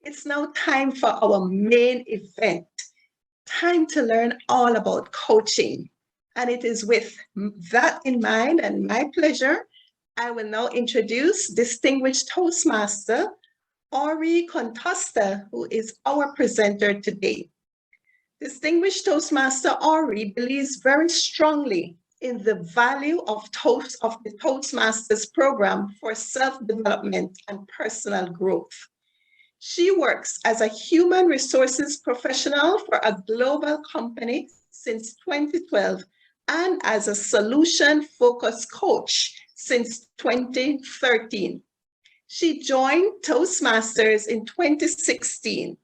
It's now time for our main event. Time to learn all about coaching. And it is with that in mind and my pleasure, I will now introduce Distinguished Toastmaster Aurie Contosta, who is our presenter today. Distinguished Toastmaster Aurie believes very strongly in the value of the Toastmasters program for self-development and personal growth. She works as a human resources professional for a global company since 2012 and as a solution-focused coach since 2013. She joined Toastmasters in 2016.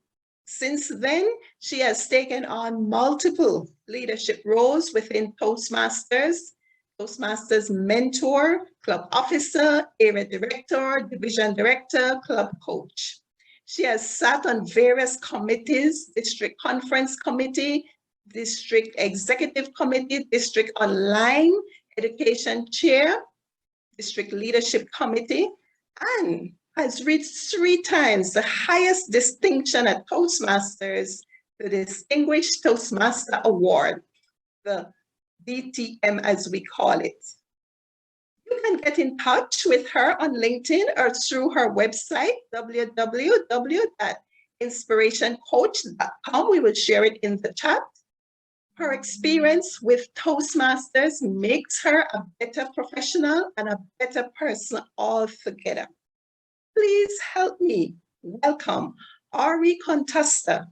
Since then, she has taken on multiple leadership roles within Toastmasters, Toastmasters Mentor, Club Officer, Area Director, Division Director, Club Coach. She has sat on various committees, District Conference Committee, District Executive Committee, District Online Education Chair, District Leadership Committee, and has reached 3 times the highest distinction at Toastmasters, the Distinguished ToastMaster Award, the DTM as we call it. You can get in touch with her on LinkedIn or through her website, www.inspirationcoach.com. We will share it in the chat. Her experience with Toastmasters makes her a better professional and a better person altogether. Please help me welcome Aurie Contosta.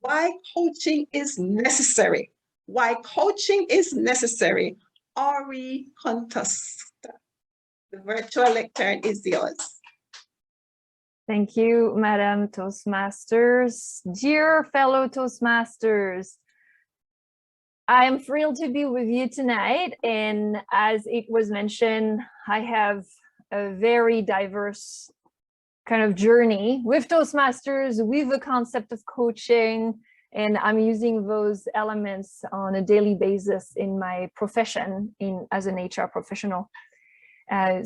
Why coaching is necessary. Why coaching is necessary. Aurie Contosta. The virtual lectern is yours. Thank you, Madam Toastmasters. Dear fellow Toastmasters, I am thrilled to be with you tonight. And as it was mentioned, I have a very diverse kind of journey with Toastmasters, with the concept of coaching, and I'm using those elements on a daily basis in my profession as an HR professional.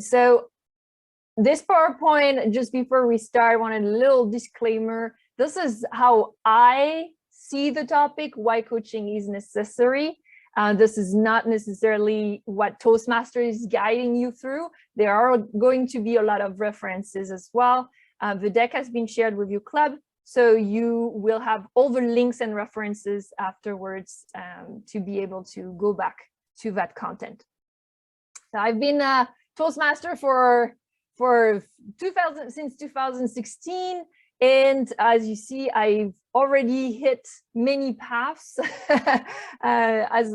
So this PowerPoint, just before we start, I wanted a little disclaimer. This is how I see the topic, why coaching is necessary. This is not necessarily what Toastmaster is guiding you through. There are going to be a lot of references as well. The deck has been shared with your club, so you will have all the links and references afterwards to be able to go back to that content. So I've been a Toastmaster since 2016. And as you see, I've already hit many paths as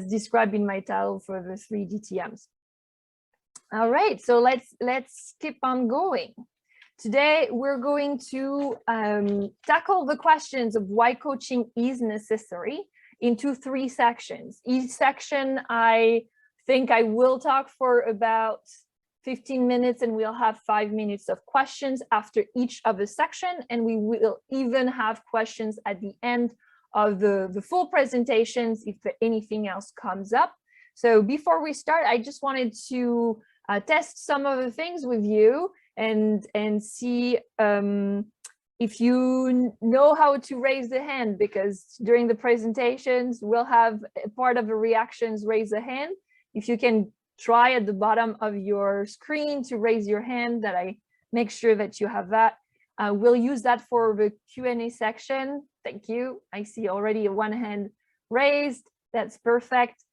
described in my title for the 3 DTMs. All right, so let's keep on going. Today, we're going to tackle the questions of why coaching is necessary into 3 sections. Each section, I think I will talk for about 15 minutes, and we'll have 5 minutes of questions after each of the section, and we will even have questions at the end of the full presentations if anything else comes up. So before we start, I just wanted to test some of the things with you and see if you know how to raise the hand, because during the presentations, we'll have part of the reactions raise a hand. If you can try at the bottom of your screen to raise your hand, that I make sure that you have that. We'll use that for the Q&A section. Thank you. I see already 1 hand raised. That's perfect.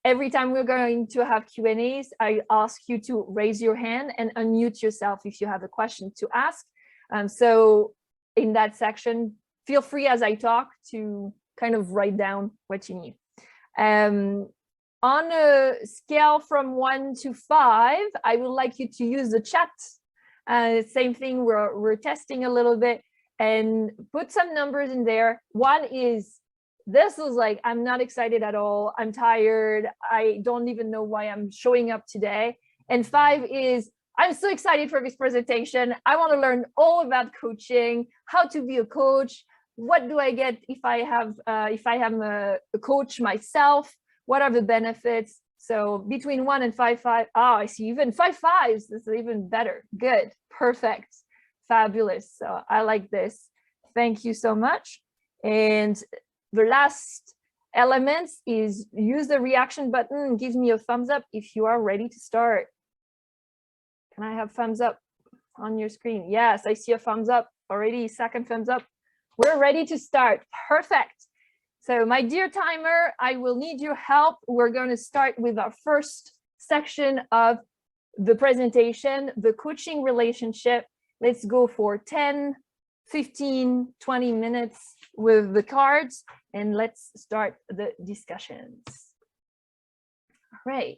Every time we're going to have Q&As, I ask you to raise your hand and unmute yourself if you have a question to ask. So in that section, feel free as I talk to kind of write down what you need. On a scale from 1 to 5, I would like you to use the chat. Same thing, we're testing a little bit, and put some numbers in there. 1 is, this is like, I'm not excited at all. I'm tired. I don't even know why I'm showing up today. And 5 is, I'm so excited for this presentation. I want to learn all about coaching, how to be a coach. What do I get if I am a coach myself? What are the benefits? So between 1 and 5. Oh, I see even 5 5s. This is even better. Good, perfect. Fabulous. So I like this. Thank you so much. And the last element is use the reaction button. Give me a thumbs up if you are ready to start. Can I have thumbs up on your screen? Yes, I see a thumbs up already. Second thumbs up. We're ready to start. Perfect. So my dear timer, I will need your help. We're going to start with our first section of the presentation, the coaching relationship. Let's go for 10, 15, 20 minutes with the cards, and let's start the discussions. All right.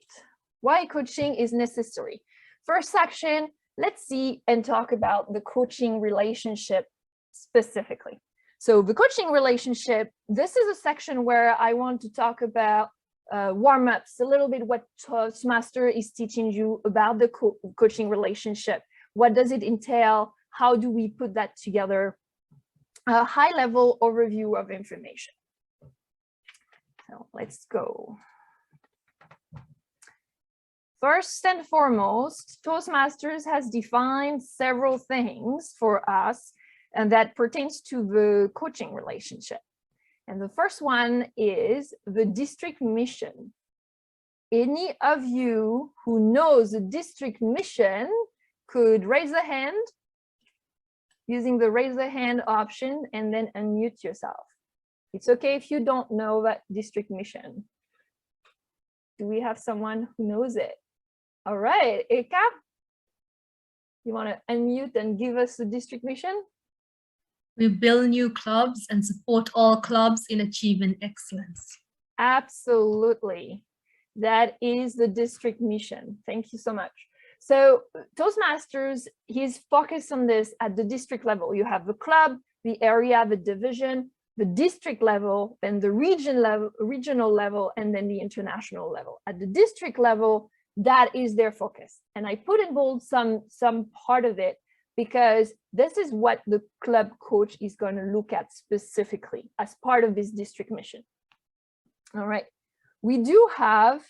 Why coaching is necessary? First section, let's see and talk about the coaching relationship specifically. So the coaching relationship, this is a section where I want to talk about warm-ups, a little bit what Toastmaster is teaching you about the coaching relationship. What does it entail? How do we put that together? A high-level overview of information. So let's go. First and foremost, Toastmasters has defined several things for us and that pertains to the coaching relationship. And the first one is the district mission. Any of you who knows the district mission could raise a hand using the raise the hand option and then unmute yourself. It's okay if you don't know that district mission. Do we have someone who knows it? All right, Eka, you want to unmute and give us the district mission? We build new clubs and support all clubs in achieving excellence. Absolutely. That is the district mission. Thank you so much. So Toastmasters, he's focused on this at the district level. You have the club, the area, the division, the district level, and the regional level, and then the international level. At the district level, that is their focus. And I put in bold some part of it because this is what the club coach is going to look at specifically as part of this district mission. All right. We do have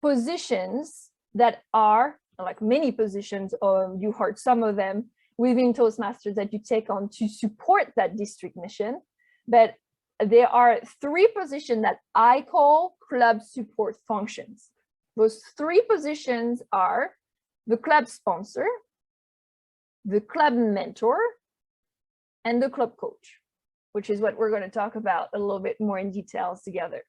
positions that are like many positions, or you heard some of them within Toastmasters that you take on to support that district mission. But there are 3 positions that I call club support functions. Those 3 positions are the club sponsor, the club mentor, and the club coach, which is what we're going to talk about a little bit more in details together.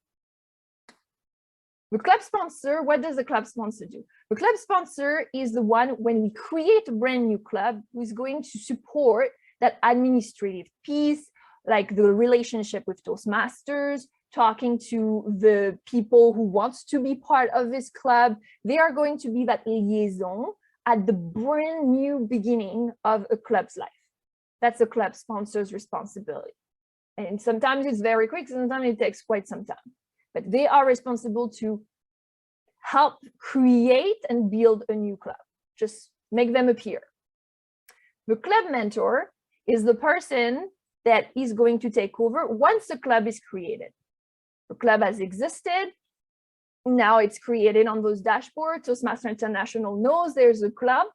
The club sponsor, what does the club sponsor do? The club sponsor is the one when we create a brand new club who is going to support that administrative piece, like the relationship with Toastmasters, talking to the people who wants to be part of this club. They are going to be that liaison at the brand new beginning of a club's life. That's a club sponsor's responsibility. And sometimes it's very quick, sometimes it takes quite some time. But they are responsible to help create and build a new club, just make them appear. The club mentor is the person that is going to take over once the club is created. The club has existed. Now it's created on those dashboards. Toastmaster International knows there's a club,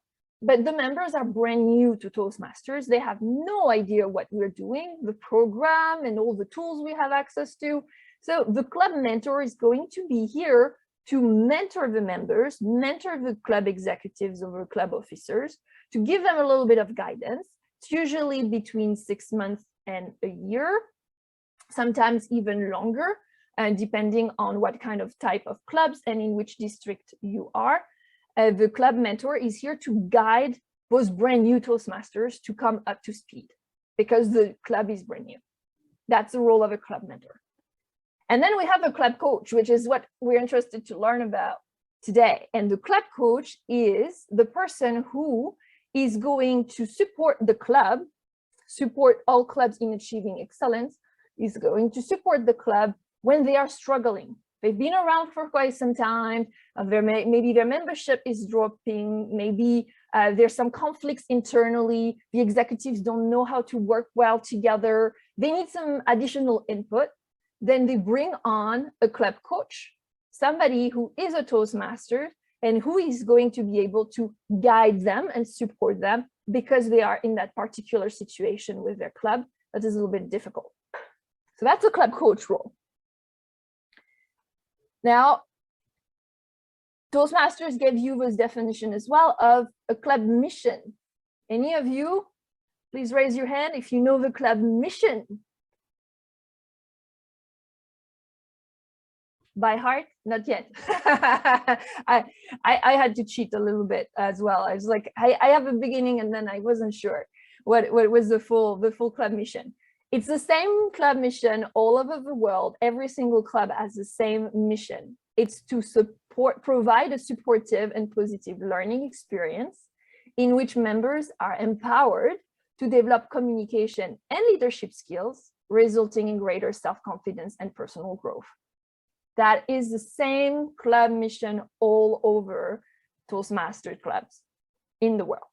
but the members are brand new to Toastmasters. They have no idea what we're doing, the program and all the tools we have access to. So the club mentor is going to be here to mentor the members, mentor the club executives or club officers, to give them a little bit of guidance. It's usually between 6 months and a year, sometimes even longer, depending on what kind of type of clubs and in which district you are. The club mentor is here to guide those brand new Toastmasters to come up to speed because the club is brand new. That's the role of a club mentor. And then we have a club coach, which is what we're interested to learn about today. And the club coach is the person who is going to support the club, support all clubs in achieving excellence, is going to support the club when they are struggling. They've been around for quite some time. Maybe their membership is dropping. Maybe there's some conflicts internally. The executives don't know how to work well together. They need some additional input. Then they bring on a club coach, somebody who is a Toastmaster and who is going to be able to guide them and support them because they are in that particular situation with their club that is a little bit difficult. So that's a club coach role. Now, Toastmasters gave you this definition as well of a club mission. Any of you, please raise your hand if you know the club mission. By heart? Not yet. I had to cheat a little bit as well. I was like, I have a beginning and then I wasn't sure what was the full club mission. It's the same club mission all over the world. Every single club has the same mission. It's to provide a supportive and positive learning experience in which members are empowered to develop communication and leadership skills, resulting in greater self-confidence and personal growth. That is the same club mission all over Toastmaster clubs in the world.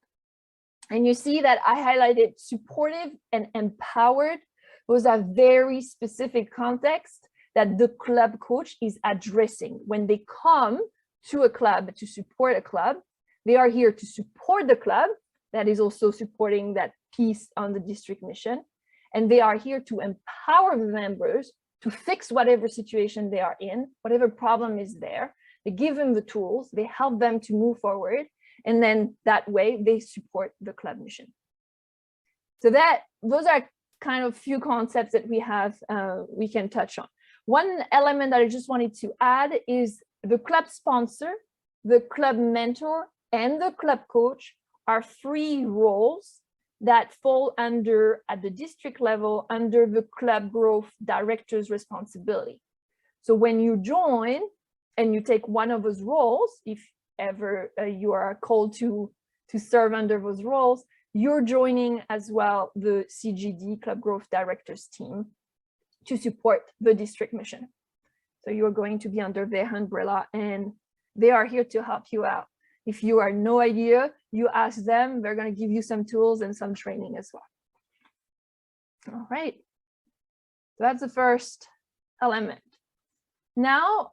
And you see that I highlighted supportive and empowered. Those are very specific contexts that the club coach is addressing. When they come to a club to support a club, they are here to support the club that is also supporting that piece on the district mission. And they are here to empower the members to fix whatever situation they are in, whatever problem is there. They give them the tools, they help them to move forward, and then that way they support the club mission. So those are kind of few concepts that we have, we can touch on. One element that I just wanted to add is the club sponsor, the club mentor, and the club coach are 3 roles that fall under, at the district level, under the club growth director's responsibility. So when you join and you take one of those roles, if ever you are called to serve under those roles, you're joining as well the CGD Club Growth Directors team to support the district mission. So you're going to be under their umbrella and they are here to help you out. If you have no idea, you ask them, they're going to give you some tools and some training as well. All right, so that's the first element. Now,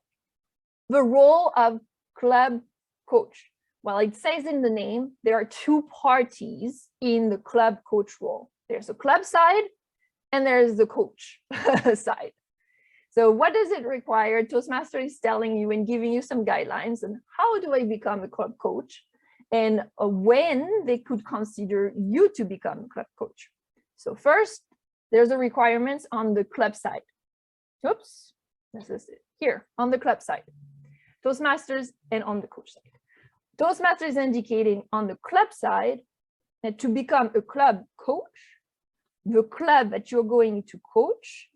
the role of club coach. Well, it says in the name, there are 2 parties in the club coach role. There's the club side and there's the coach side. So what does it require? Toastmaster is telling you and giving you some guidelines on how do I become a club coach and when they could consider you to become a club coach. So first, there's the requirements on the club side. Oops, this is it here on the club side. Toastmasters and on the coach side. Toastmasters is indicating on the club side that to become a club coach, the club that you're going to coach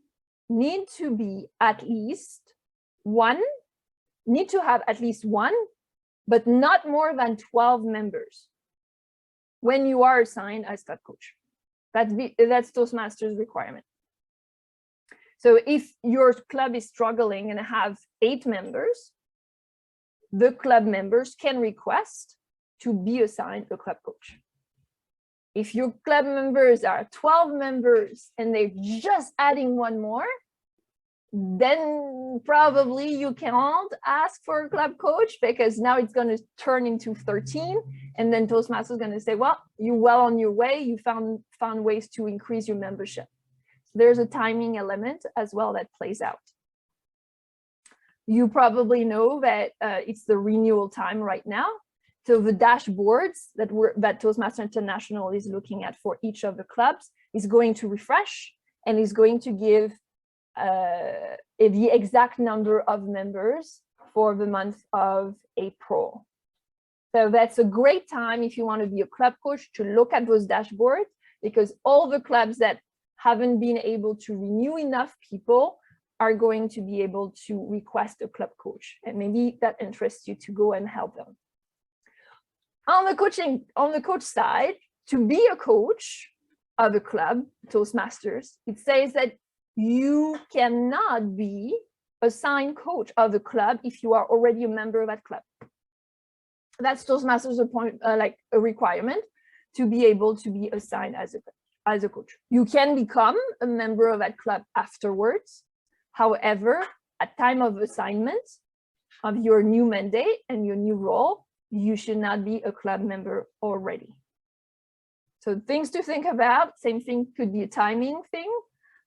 need to be at least one, need to have at least one, but not more than 12 members when you are assigned as club coach. That's Toastmasters requirement. So if your club is struggling and have 8 members, the club members can request to be assigned a club coach. If your club members are 12 members and they're just adding one more, then probably you can't ask for a club coach because now it's going to turn into 13. And then Toastmasters is going to say, well, you're well on your way. You found ways to increase your membership. So there's a timing element as well that plays out. You probably know that it's the renewal time right now. So the dashboards that Toastmaster International is looking at for each of the clubs is going to refresh and is going to give the exact number of members for the month of April. So that's a great time if you want to be a club coach to look at those dashboards, because all the clubs that haven't been able to renew enough people are going to be able to request a club coach, and maybe that interests you to go and help them. On the coach side, to be a coach of a club, Toastmasters, it says that you cannot be assigned coach of the club if you are already a member of that club. That's Toastmasters like a requirement to be able to be assigned as a coach. You can become a member of that club afterwards. However, at time of assignment, of your new mandate and your new role, you should not be a club member already. So things to think about. Same thing could be a timing thing.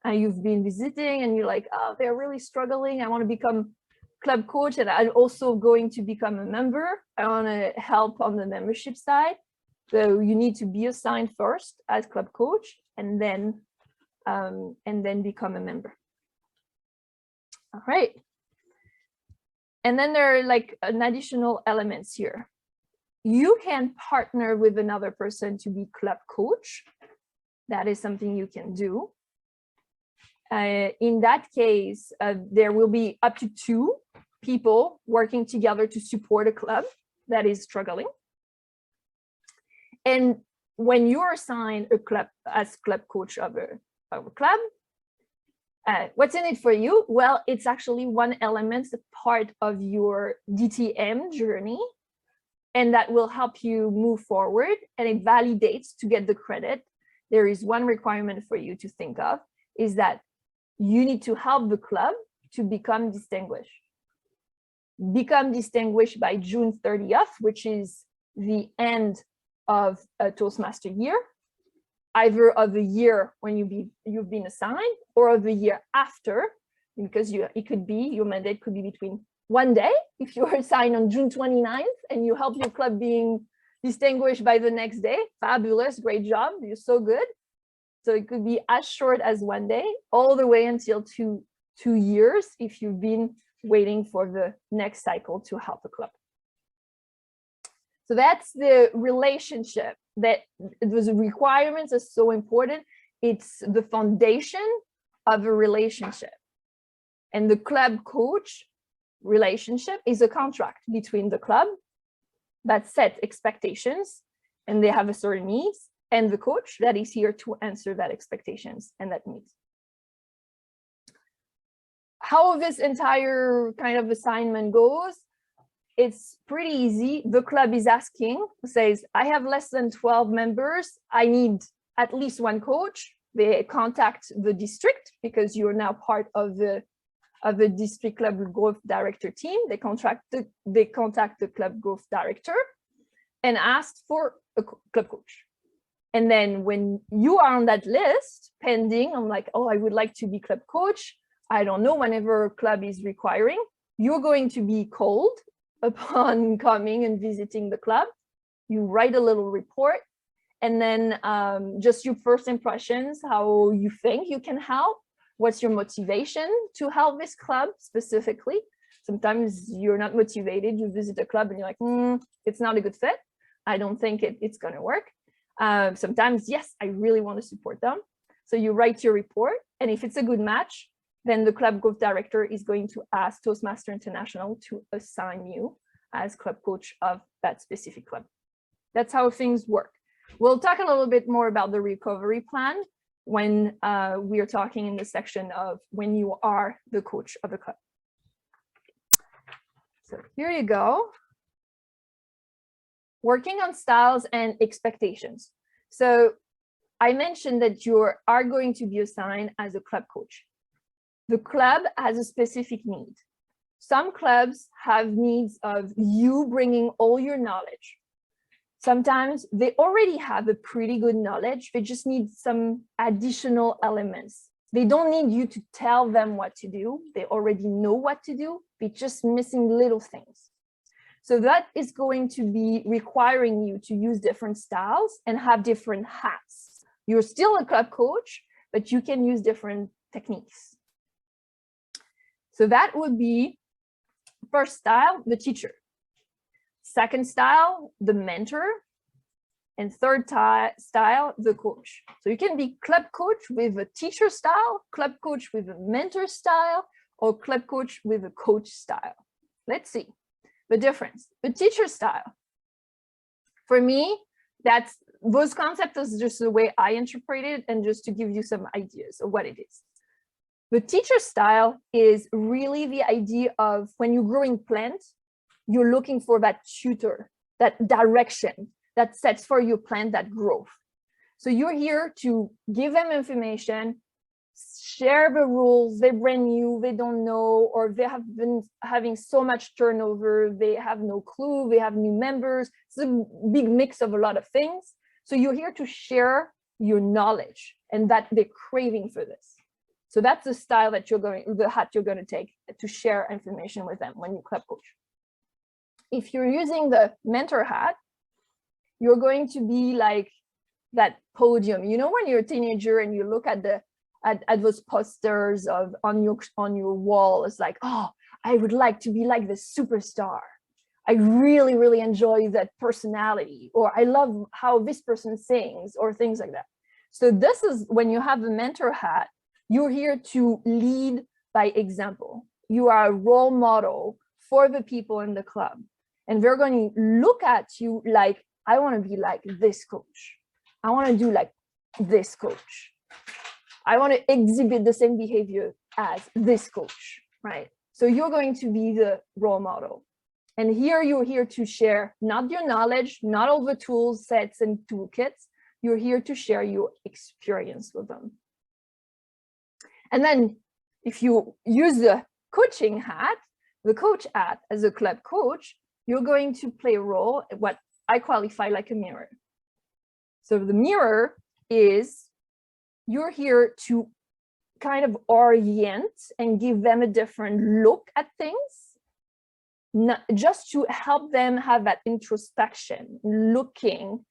You've been visiting and you're like, oh, they're really struggling. I want to become club coach and I'm also going to become a member. I want to help on the membership side. So you need to be assigned first as club coach and then become a member. All right. And then there are like an additional elements here. You can partner with another person to be club coach. That is something you can do. In that case, there will be up to 2 people working together to support a club that is struggling. And when you're assigned a club as club coach of a club, what's in it for you? Well, it's actually one element, part of your DTM journey, and that will help you move forward, and it validates to get the credit. There is one requirement for you to think of, is that you need to help the club to become distinguished. Become distinguished by June 30th, which is the end of a Toastmaster year, either of the year when you've been assigned or of the year after, because it could be, your mandate could be between one day, if you are assigned on June 29th and you help your club being distinguished by the next day, fabulous, great job, you're so good. So it could be as short as one day, all the way until two years if you've been waiting for the next cycle to help the club. So that's the relationship, that those requirements are so important. It's the foundation of a relationship. And the club coach relationship is a contract between the club that set expectations and they have a certain needs, and the coach that is here to answer that expectations and that needs. How this entire kind of assignment goes, it's pretty easy. The club is asking, says, I have less than 12 members. I need at least one coach. They contact the district because you're now part of the district club growth director team. They contact the club growth director and ask for a club coach. And then when you are on that list, pending, I'm like, oh, I would like to be club coach. I don't know, whenever a club is requiring, you're going to be called upon coming and visiting the club. You write a little report, and then just your first impressions, how you think you can help, what's your motivation to help this club specifically. Sometimes you're not motivated, you visit a club and you're like, it's not a good fit. I don't think it's gonna work. Sometimes, yes, I really want to support them. So you write your report, and if it's a good match, then the club growth director is going to ask Toastmaster International to assign you as club coach of that specific club. That's how things work. We'll talk a little bit more about the recovery plan when we are talking in the section of when you are the coach of a club. So here you go. Working on styles and expectations. So I mentioned that you are going to be assigned as a club coach. The club has a specific need. Some clubs have needs of you bringing all your knowledge. Sometimes they already have a pretty good knowledge. They just need some additional elements. They don't need you to tell them what to do. They already know what to do. They're just missing little things. So that is going to be requiring you to use different styles and have different hats. You're still a club coach, but you can use different techniques. So that would be first style, the teacher. Second style, the mentor. And third style, the coach. So you can be club coach with a teacher style, club coach with a mentor style, or club coach with a coach style. Let's see the difference. The teacher style. For me, those concepts is just the way I interpret it, and just to give you some ideas of what it is. The teacher style is really the idea of when you're growing plants, you're looking for that tutor, that direction that sets for your plant that growth. So you're here to give them information, share the rules. They're brand new, they don't know, or they have been having so much turnover, they have no clue, they have new members. It's a big mix of a lot of things. So you're here to share your knowledge, and that they're craving for this. So that's the style that the hat you're going to take to share information with them when you club coach. If you're using the mentor hat, you're going to be like that podium. You know, when you're a teenager and you look at those posters on your wall, it's like, oh, I would like to be like this superstar. I really, really enjoy that personality, or I love how this person sings, or things like that. So this is when you have the mentor hat, you're here to lead by example. You are a role model for the people in the club. And they're going to look at you like, I want to be like this coach. I want to do like this coach. I want to exhibit the same behavior as this coach, right? So you're going to be the role model. And here you're here to share not your knowledge, not all the tools, sets, and toolkits. You're here to share your experience with them. And then if you use the coaching hat, the coach hat as a club coach, you're going to play a role, what I qualify like a mirror. So the mirror is, you're here to kind of orient and give them a different look at things, not just to help them have that introspection, looking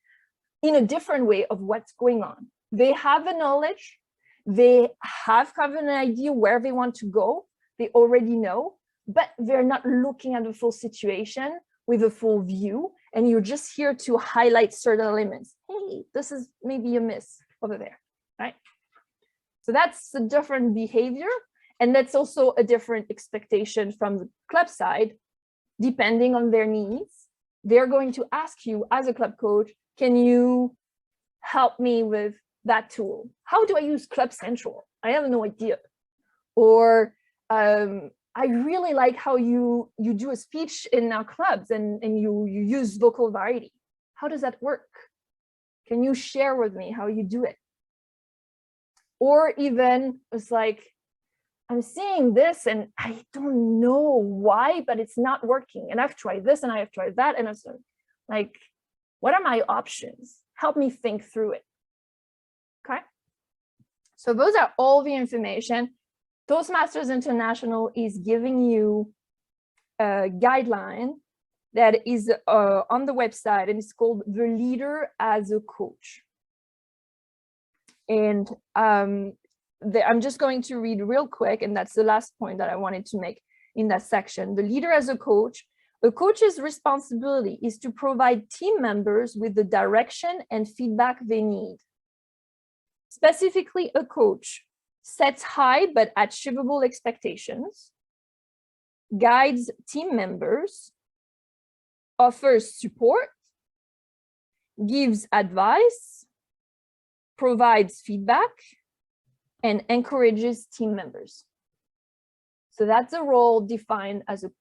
in a different way of what's going on. They have the knowledge, they have kind of an idea where they want to go, they already know, but they're not looking at the full situation with a full view, and you're just here to highlight certain elements. Hey, this is maybe a miss over there, right? So that's a different behavior, and that's also a different expectation from the club side. Depending on their needs, they're going to ask you as a club coach, can you help me with that tool? How do I use Club Central? I have no idea. Or I really like how you do a speech in our clubs and you use vocal variety. How does that work? Can you share with me how you do it? Or even it's like, I'm seeing this and I don't know why, but it's not working. And I've tried this and I have tried that. And I'm like, what are my options? Help me think through it. Okay. So those are all the information. Toastmasters International is giving you a guideline that is on the website, and it's called The Leader as a Coach. And I'm just going to read real quick, and that's the last point that I wanted to make in that section. The leader as a coach's responsibility is to provide team members with the direction and feedback they need. Specifically, a coach sets high but achievable expectations, guides team members, offers support, gives advice, provides feedback, and encourages team members. So that's a role defined as a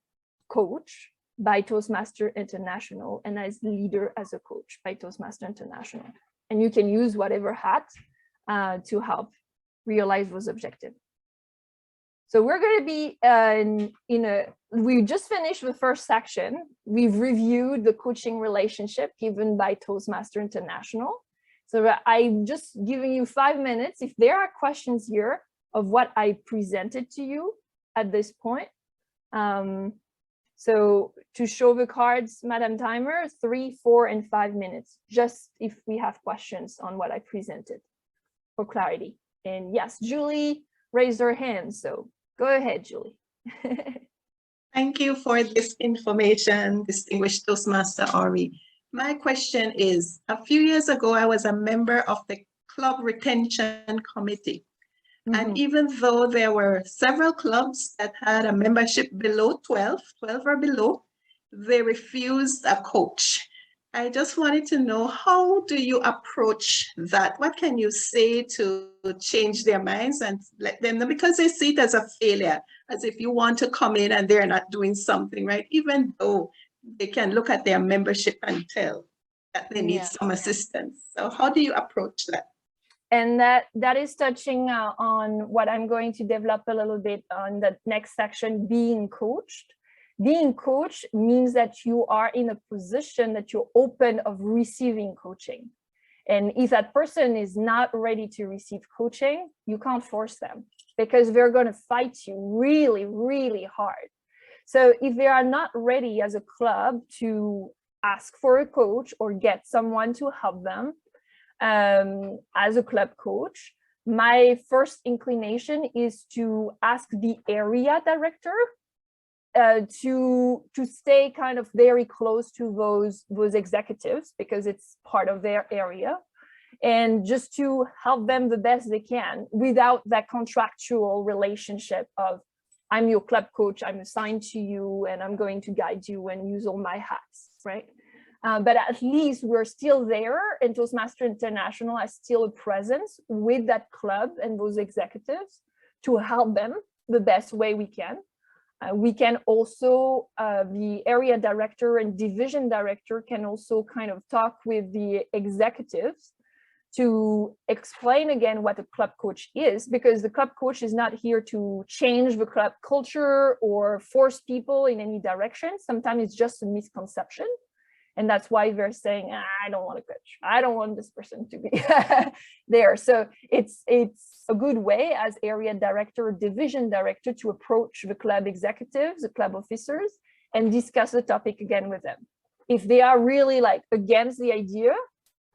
coach by Toastmaster International and as leader as a coach by Toastmaster International. And you can use whatever hat to help realize those objectives. So we're going to be we just finished the first section. We've reviewed the coaching relationship given by Toastmaster International. So I'm just giving you 5 minutes. If there are questions here of what I presented to you at this point. So to show the cards, Madam Timer, 3, 4, and 5 minutes, just if we have questions on what I presented for clarity. And yes, Julie raised her hand, so go ahead, Julie. Thank you for this information, Distinguished Toastmaster Aurie. My question is, a few years ago, I was a member of the Club Retention Committee. And even though there were several clubs that had a membership below 12 or below, they refused a coach. I just wanted to know, how do you approach that? What can you say to change their minds and let them know? Because they see it as a failure, as if you want to come in and they're not doing something right, even though they can look at their membership and tell that they need some assistance. So how do you approach that? And that is touching on what I'm going to develop a little bit on the next section, being coached. Being coached means that you are in a position that you're open of receiving coaching. And if that person is not ready to receive coaching, you can't force them, because they're going to fight you really, really hard. So if they are not ready as a club to ask for a coach or get someone to help them as a club coach, my first inclination is to ask the area director to stay kind of very close to those executives, because it's part of their area, and just to help them the best they can without that contractual relationship of, I'm your club coach, I'm assigned to you, and I'm going to guide you and use all my hats, right? But at least we're still there, and Toastmaster International has still a presence with that club and those executives to help them the best way we can. We can also, the area director and division director can also kind of talk with the executives to explain again what a club coach is, because the club coach is not here to change the club culture or force people in any direction. Sometimes it's just a misconception. And that's why they're saying, I don't want a coach. I don't want this person to be there. So it's a good way as area director or division director to approach the club executives, the club officers, and discuss the topic again with them. If they are really like against the idea,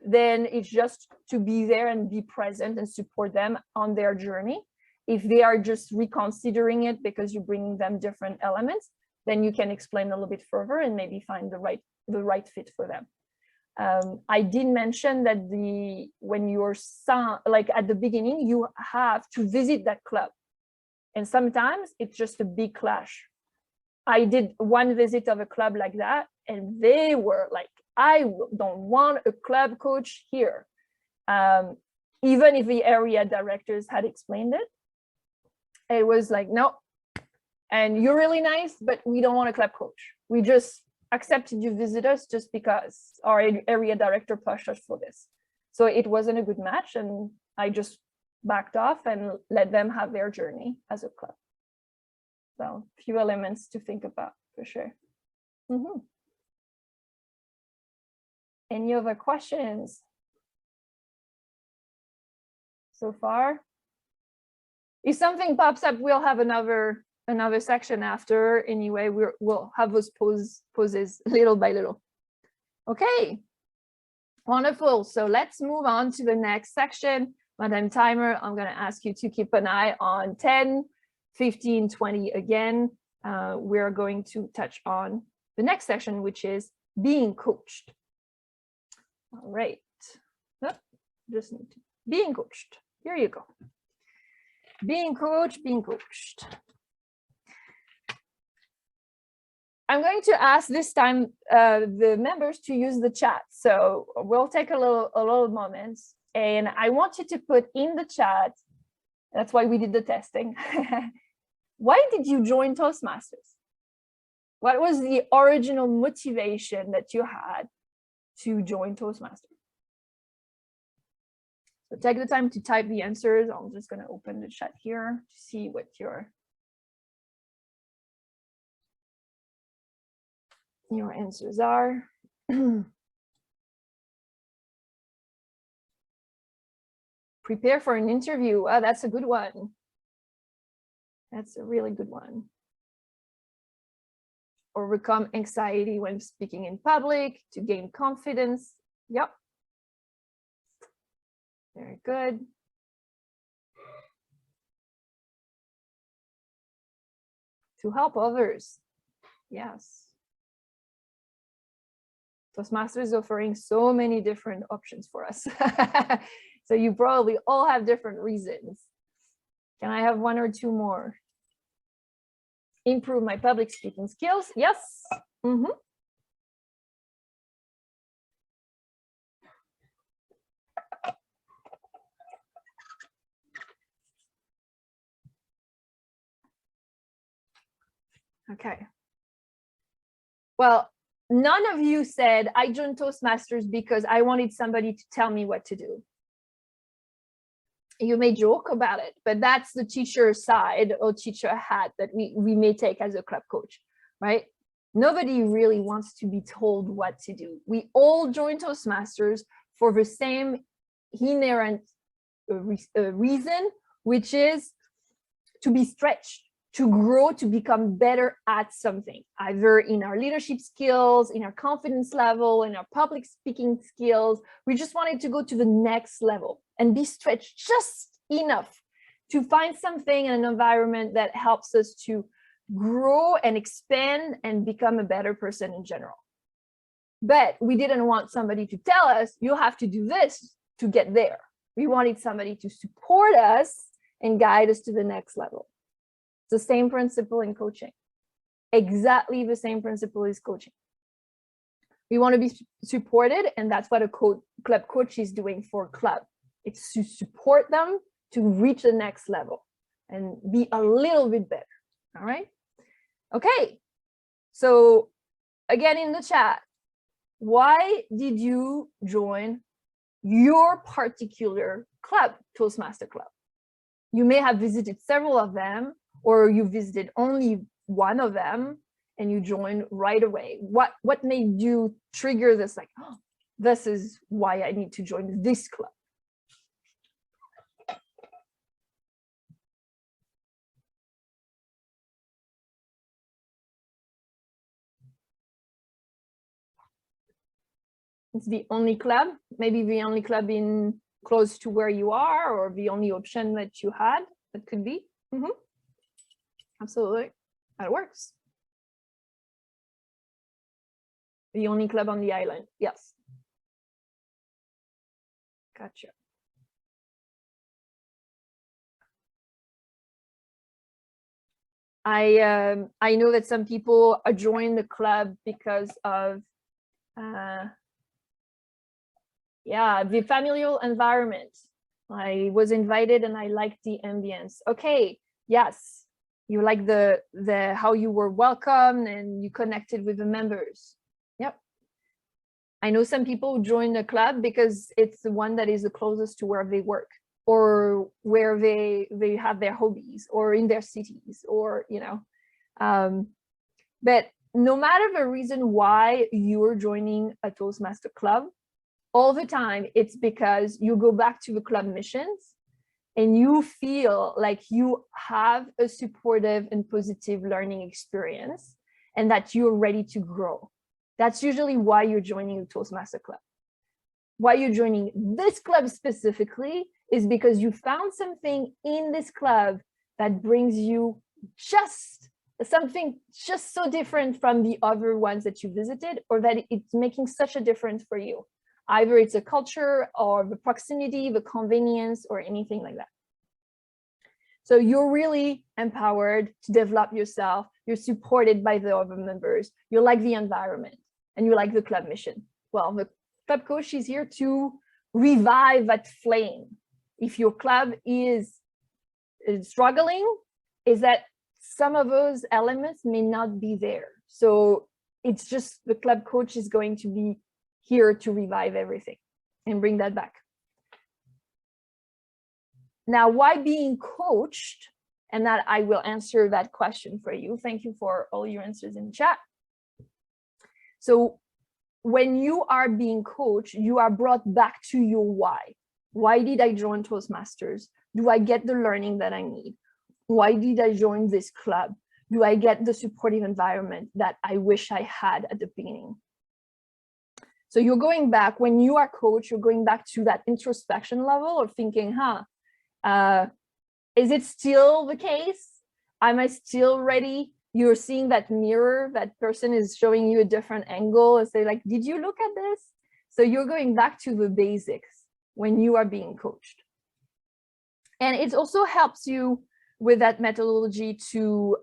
then it's just to be there and be present and support them on their journey. If they are just reconsidering it because you're bringing them different elements, then you can explain a little bit further and maybe find the right fit for them. I did mention that when you're like at the beginning, you have to visit that club, and sometimes it's just a big clash. I did one visit of a club like that, and they were like, I don't want a club coach here. Even if the area directors had explained it, it was like, no, and you're really nice, but we don't want a club coach. We just accepted you visit us just because our area director pushed us for this. So it wasn't a good match, and I just backed off and let them have their journey as a club. So a few elements to think about for sure. Any other questions so far? If something pops up, we'll have another section after. Anyway, we'll have those poses little by little. Okay, wonderful. So let's move on to the next section. Madam Timer, I'm going to ask you to keep an eye on 10, 15, 20 again. We're going to touch on the next section, which is being coached. All right, just need to being coached. Here you go. Being coached, being coached. I'm going to ask this time the members to use the chat. So we'll take a little moment, and I want you to put in the chat. That's why we did the testing. Why did you join Toastmasters? What was the original motivation that you had to join Toastmasters? So take the time to type the answers. I'm just going to open the chat here to see what your answers are. Prepare for an interview. Oh, that's a good one. That's a really good one. Overcome anxiety when speaking in public, to gain confidence. Yep. Very good. To help others. Yes. Toastmasters is offering so many different options for us. So you probably all have different reasons. Can I have one or two more? Improve my public speaking skills. Yes. Okay. Well, none of you said I joined Toastmasters because I wanted somebody to tell me what to do. You may joke about it, but that's the teacher side or teacher hat that we may take as a club coach, right? Nobody really wants to be told what to do. We all join Toastmasters for the same inherent reason, which is to be stretched, to grow, to become better at something, either in our leadership skills, in our confidence level, in our public speaking skills. We just wanted to go to the next level and be stretched just enough to find something in an environment that helps us to grow and expand and become a better person in general. But we didn't want somebody to tell us, you have to do this to get there. We wanted somebody to support us and guide us to the next level. It's the same principle in coaching. Exactly the same principle is coaching. We want to be supported, and that's what a club coach is doing for a club. It's to support them to reach the next level and be a little bit better. All right. Okay. So again, in the chat, why did you join your particular club, Toastmaster Club? You may have visited several of them, or you visited only one of them and you joined right away. What made you trigger this, like, oh, this is why I need to join this club? It's the only club, maybe the only club in close to where you are, or the only option that you had. That could be. Absolutely, that works. The only club on the island, yes. Gotcha. I know that some people join the club because of yeah, the familial environment. I was invited and I liked the ambience. Okay, yes, you like the how you were welcomed and you connected with the members. Yep. I know some people join the club because it's the one that is the closest to where they work, or where they have their hobbies, or in their cities, or you know. But no matter the reason why you're joining a Toastmaster club, all the time it's because you go back to the club missions and you feel like you have a supportive and positive learning experience and that you're ready to grow. That's usually why you're joining a Toastmaster club. Why you're joining this club specifically is because you found something in this club that brings you just something just so different from the other ones that you visited, or that it's making such a difference for you. Either it's a culture or the proximity, the convenience, or anything like that. So you're really empowered to develop yourself. You're supported by the other members. You like the environment and you like the club mission. Well, the club coach is here to revive that flame. If your club is struggling, is that some of those elements may not be there. So it's just the club coach is going to be here to revive everything and bring that back. Now, why being coached? And that I will answer that question for you. Thank you for all your answers in the chat. So when you are being coached, you are brought back to your why. Why did I join Toastmasters? Do I get the learning that I need? Why did I join this club? Do I get the supportive environment that I wish I had at the beginning? So you're going back, when you are coached, you're going back to that introspection level of thinking, is it still the case? Am I still ready? You're seeing that mirror, that person is showing you a different angle and say like, did you look at this? So you're going back to the basics when you are being coached. And it also helps you with that methodology to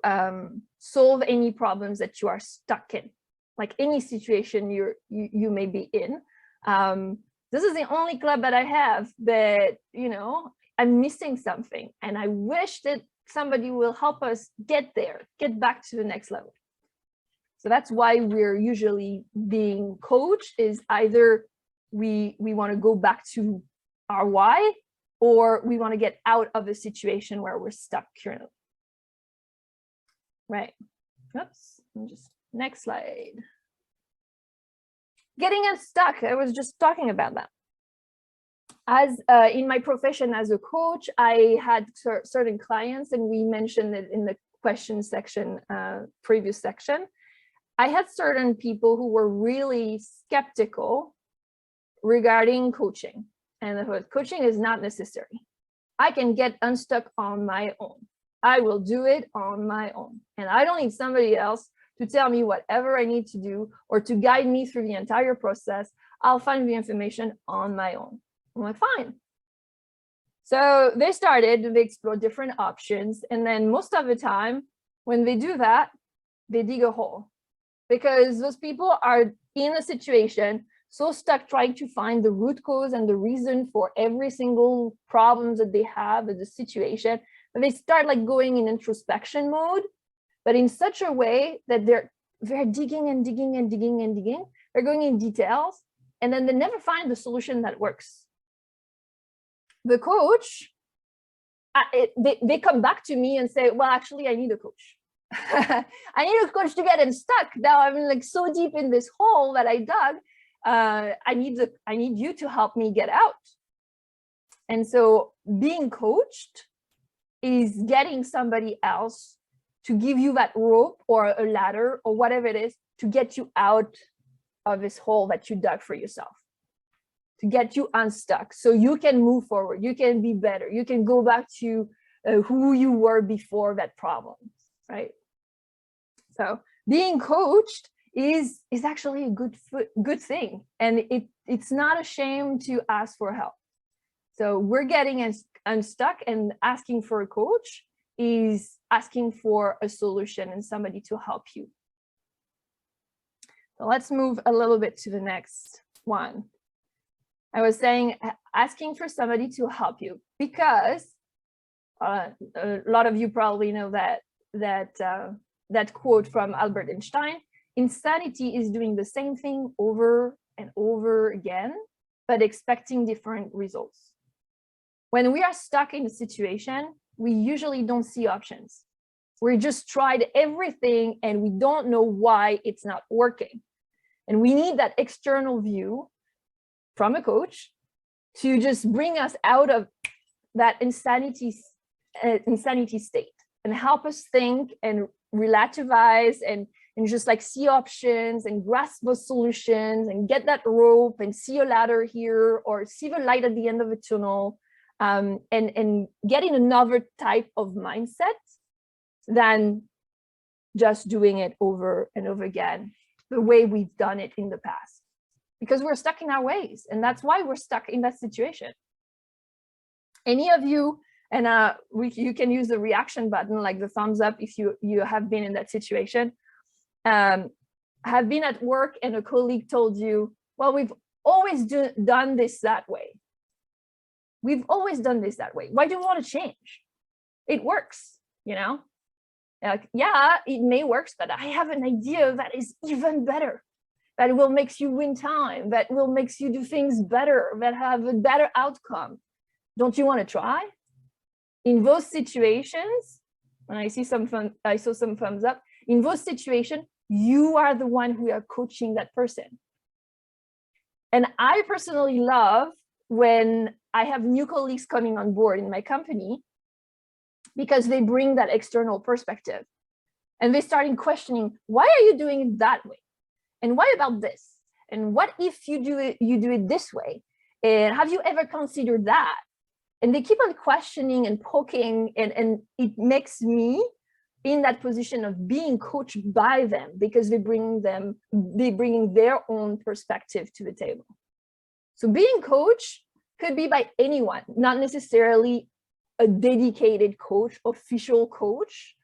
solve any problems that you are stuck in. Like any situation you may be in. This is the only club that I have that, you know, I'm missing something. And I wish that somebody will help us get there, get back to the next level. So that's why we're usually being coached, is either we want to go back to our why, or we want to get out of a situation where we're stuck currently. Right. Oops. Next slide. Getting unstuck. I was just talking about that. As in my profession as a coach, I had certain clients, and we mentioned it in the question section, previous section. I had certain people who were really skeptical regarding coaching, and I thought coaching is not necessary. I can get unstuck on my own. I will do it on my own, and I don't need somebody else to tell me whatever I need to do or to guide me through the entire process. I'll find the information on my own. I'm like, fine. So they explored different options. And then most of the time when they do that, they dig a hole, because those people are in a situation so stuck trying to find the root cause and the reason for every single problems that they have in the situation. And they start like going in introspection mode, but in such a way that they're digging and digging and digging and digging. They're going in details, and then they never find the solution that works. The coach, they come back to me and say, well, actually, I need a coach. I need a coach to get unstuck. Now I'm like so deep in this hole that I dug. I need you to help me get out. And so being coached is getting somebody else to give you that rope or a ladder or whatever it is to get you out of this hole that you dug for yourself, to get you unstuck so you can move forward, you can be better, you can go back to who you were before that problem, right? So being coached is actually a good thing, and it's not a shame to ask for help. So we're getting unstuck, and asking for a coach is asking for a solution and somebody to help you. So let's move a little bit to the next one. I was saying asking for somebody to help you, because a lot of you probably know that quote from Albert Einstein: insanity is doing the same thing over and over again, but expecting different results. When we are stuck in a situation, we usually don't see options. We just tried everything and we don't know why it's not working. And we need that external view from a coach to just bring us out of that insanity state and help us think and relativize and just like see options and grasp those solutions and get that rope and see a ladder here or see the light at the end of a tunnel, and getting another type of mindset than just doing it over and over again the way we've done it in the past, because we're stuck in our ways, and that's why we're stuck in that situation. Any of you, and you can use the reaction button, like the thumbs up, if you have been in that situation, have been at work and a colleague told you, well, we've always done this that way. We've always done this that way. Why do you want to change? It works, you know? Like, yeah, it may work, but I have an idea that is even better, that will make you win time, that will make you do things better, that have a better outcome. Don't you want to try? In those situations, and I saw some thumbs up, in those situations, you are the one who are coaching that person. And I personally love when I have new colleagues coming on board in my company, because they bring that external perspective and they start questioning, why are you doing it that way? And what about this? And what if you do it this way? And have you ever considered that? And they keep on questioning and poking, and it makes me in that position of being coached by them, because they bring their own perspective to the table. So being coached could be by anyone, not necessarily a dedicated coach, official coach.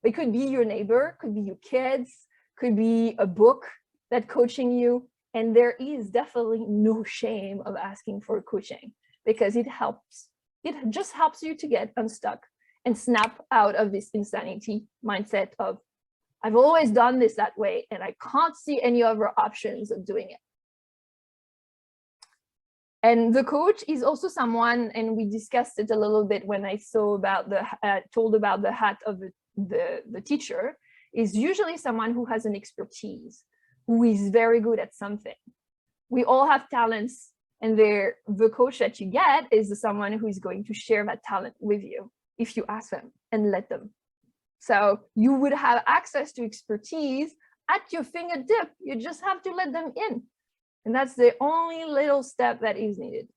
It could be your neighbor, could be your kids, could be a book that's coaching you. And there is definitely no shame of asking for coaching, because it helps. It just helps you to get unstuck and snap out of this insanity mindset of, I've always done this that way and I can't see any other options of doing it. And the coach is also someone, and we discussed it a little bit when I saw about told about the hat of the teacher, is usually someone who has an expertise, who is very good at something. We all have talents, and the coach that you get is someone who is going to share that talent with you if you ask them and let them. So you would have access to expertise at your fingertip. You just have to let them in. And that's the only little step that is needed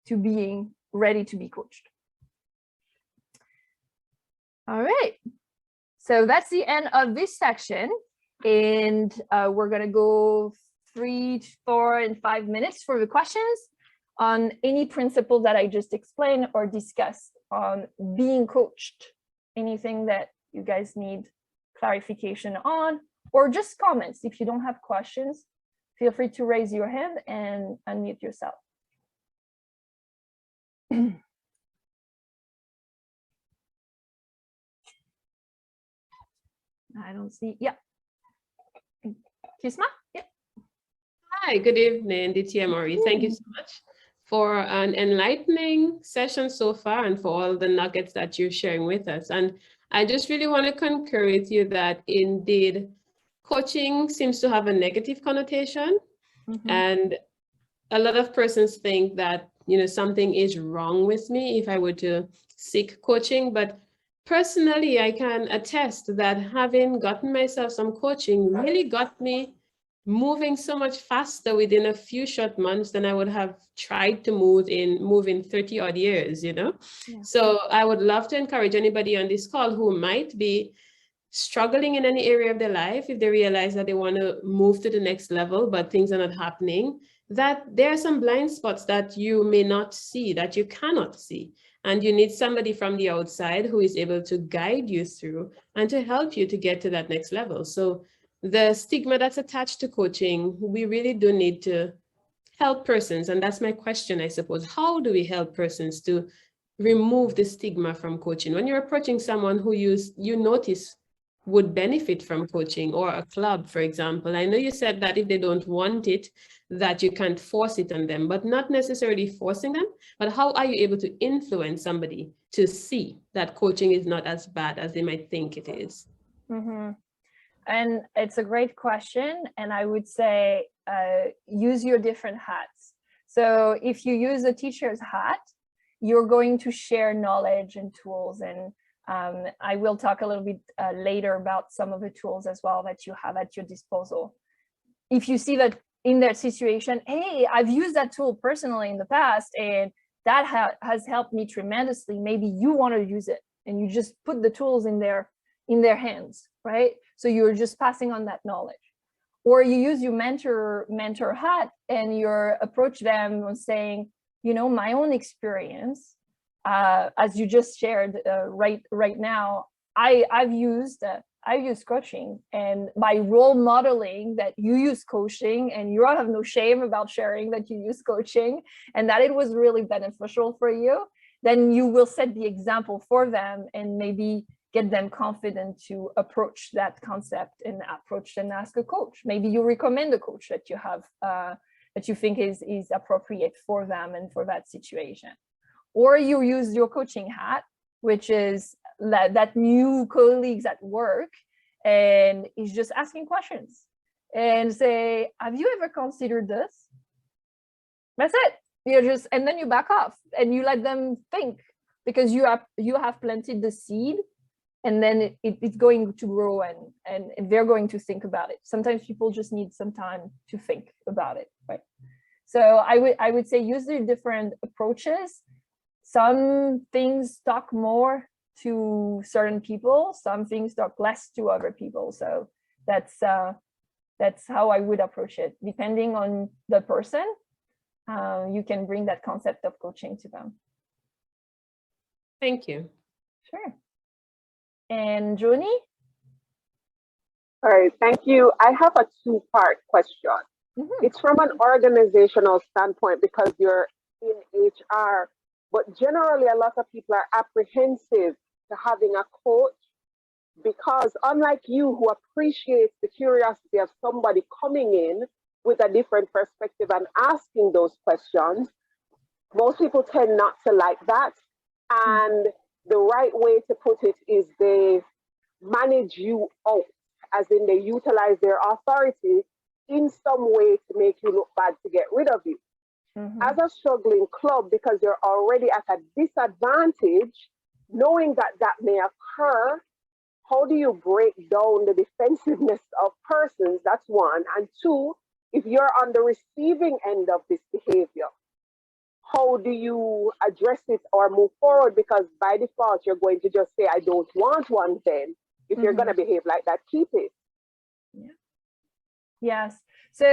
to being ready to be coached. All right. So that's the end of this section. And we're going to go 3, 4, and 5 minutes for the questions on any principle that I just explained or discussed on being coached. Anything that you guys need clarification on, or just comments. If you don't have questions, feel free to raise your hand and unmute yourself. I don't see. Yeah. Kisma? Yeah. Hi, good evening, DTM Aurie. Thank you so much for an enlightening session so far and for all the nuggets that you're sharing with us. And I just really want to concur with you that indeed coaching seems to have a negative connotation. And a lot of persons think that, you know, something is wrong with me if I were to seek coaching. But personally, I can attest that having gotten myself some coaching really got me moving so much faster within a few short months than I would have tried to move in 30 odd years, you know? Yeah. So I would love to encourage anybody on this call who might be struggling in any area of their life, if they realize that they want to move to the next level, but things are not happening, that there are some blind spots that you may not see, that you cannot see. And you need somebody from the outside who is able to guide you through and to help you to get to that next level. So the stigma that's attached to coaching, we really do need to help persons. And that's my question, I suppose. How do we help persons to remove the stigma from coaching? When you're approaching someone who you notice would benefit from coaching, or a club, for example. I know you said that if they don't want it, that you can't force it on them, but not necessarily forcing them. But how are you able to influence somebody to see that coaching is not as bad as they might think it is? And it's a great question. And I would say use your different hats. So if you use a teacher's hat, you're going to share knowledge and tools. And I will talk a little bit later about some of the tools as well that you have at your disposal. If you see that in that situation, hey, I've used that tool personally in the past and that has helped me tremendously, maybe you want to use it and you just put the tools in their hands, right? So you're just passing on that knowledge. Or you use your mentor hat and you approach them on saying, you know, my own experience, as you just shared right now, I've used coaching, and by role modeling that you use coaching and you have no shame about sharing that you use coaching and that it was really beneficial for you, then you will set the example for them and maybe get them confident to approach that concept and approach and ask a coach. Maybe you recommend a coach that you have that you think is appropriate for them and for that situation. Or you use your coaching hat, which is that new colleagues at work, and is just asking questions and say, have you ever considered this? That's it. You just, and then you back off and you let them think, because you have planted the seed, and then it's going to grow and they're going to think about it. Sometimes people just need some time to think about it, right? So I would say use the different approaches. Some things talk more to certain people, some things talk less to other people. So that's how I would approach it. Depending on the person, you can bring that concept of coaching to them. Thank you. Sure. And Joni? All right, thank you. I have a two-part question. It's from an organizational standpoint because you're in HR, but generally a lot of people are apprehensive to having a coach because, unlike you who appreciates the curiosity of somebody coming in with a different perspective and asking those questions, Most people tend not to like that. And the right way to put it is they manage you out, as in they utilize their authority in some way to make you look bad to get rid of you. As a struggling club, because you're already at a disadvantage, knowing that that may occur, how do you break down the defensiveness of persons? That's one. And two, if you're on the receiving end of this behavior, how do you address it or move forward? Because by default, you're going to just say, I don't want one then. If you're going to behave like that, keep it. Yeah. Yes. So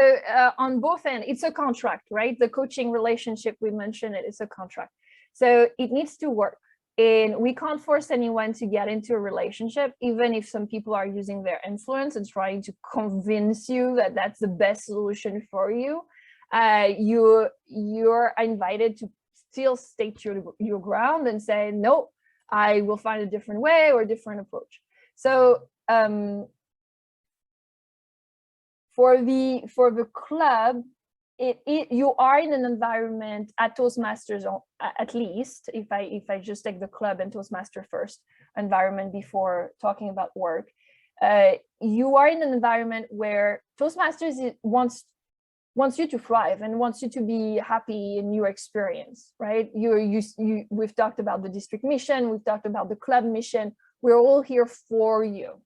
on both ends, it's a contract, right? The coaching relationship, we mentioned it, it's a contract. So it needs to work. And we can't force anyone to get into a relationship, even if some people are using their influence and trying to convince you that that's the best solution for you. You're invited to still state your ground and say, no, I will find a different way or a different approach. So for the club, you are in an environment at Toastmasters, at least if I just take the club and Toastmaster first environment before talking about work, you are in an environment where Toastmasters wants you to thrive and wants you to be happy in your experience, right? We've talked about the district mission, we've talked about the club mission. We're all here for you.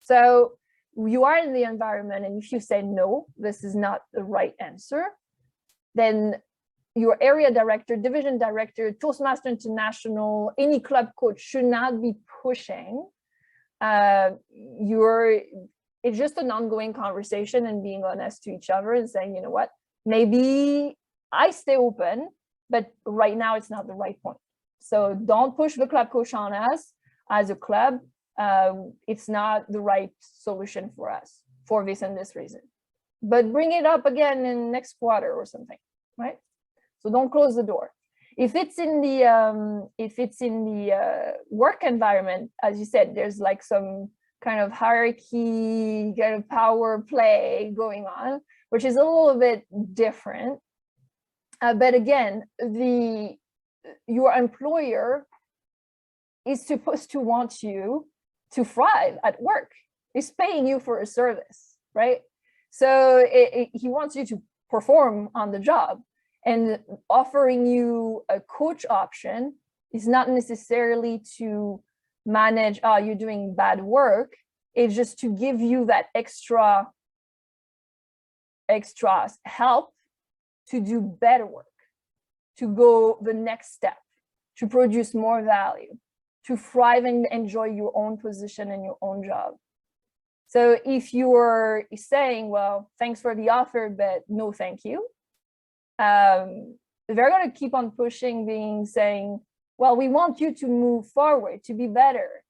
So you are in the environment, and if you say, no, this is not the right answer, then your area director, division director, Toastmaster International, any club coach should not be pushing. It's just an ongoing conversation and being honest to each other and saying, you know what, maybe I stay open, but right now it's not the right point. So don't push the club coach on us as a club. It's not the right solution for us for this and this reason, but bring it up again in next quarter or something, right? So don't close the door. If it's in the work environment, as you said, there's like some kind of hierarchy, kind of power play going on, which is a little bit different. But again, your employer is supposed to want you to thrive at work. He's paying you for a service, right? So he wants you to perform on the job, and offering you a coach option is not necessarily to manage, you're doing bad work. It's just to give you that extra help to do better work, to go the next step, to produce more value, to thrive and enjoy your own position and your own job. So if you're saying, well, thanks for the offer, but no, thank you, they're going to keep on pushing, saying, well, we want you to move forward, to be better.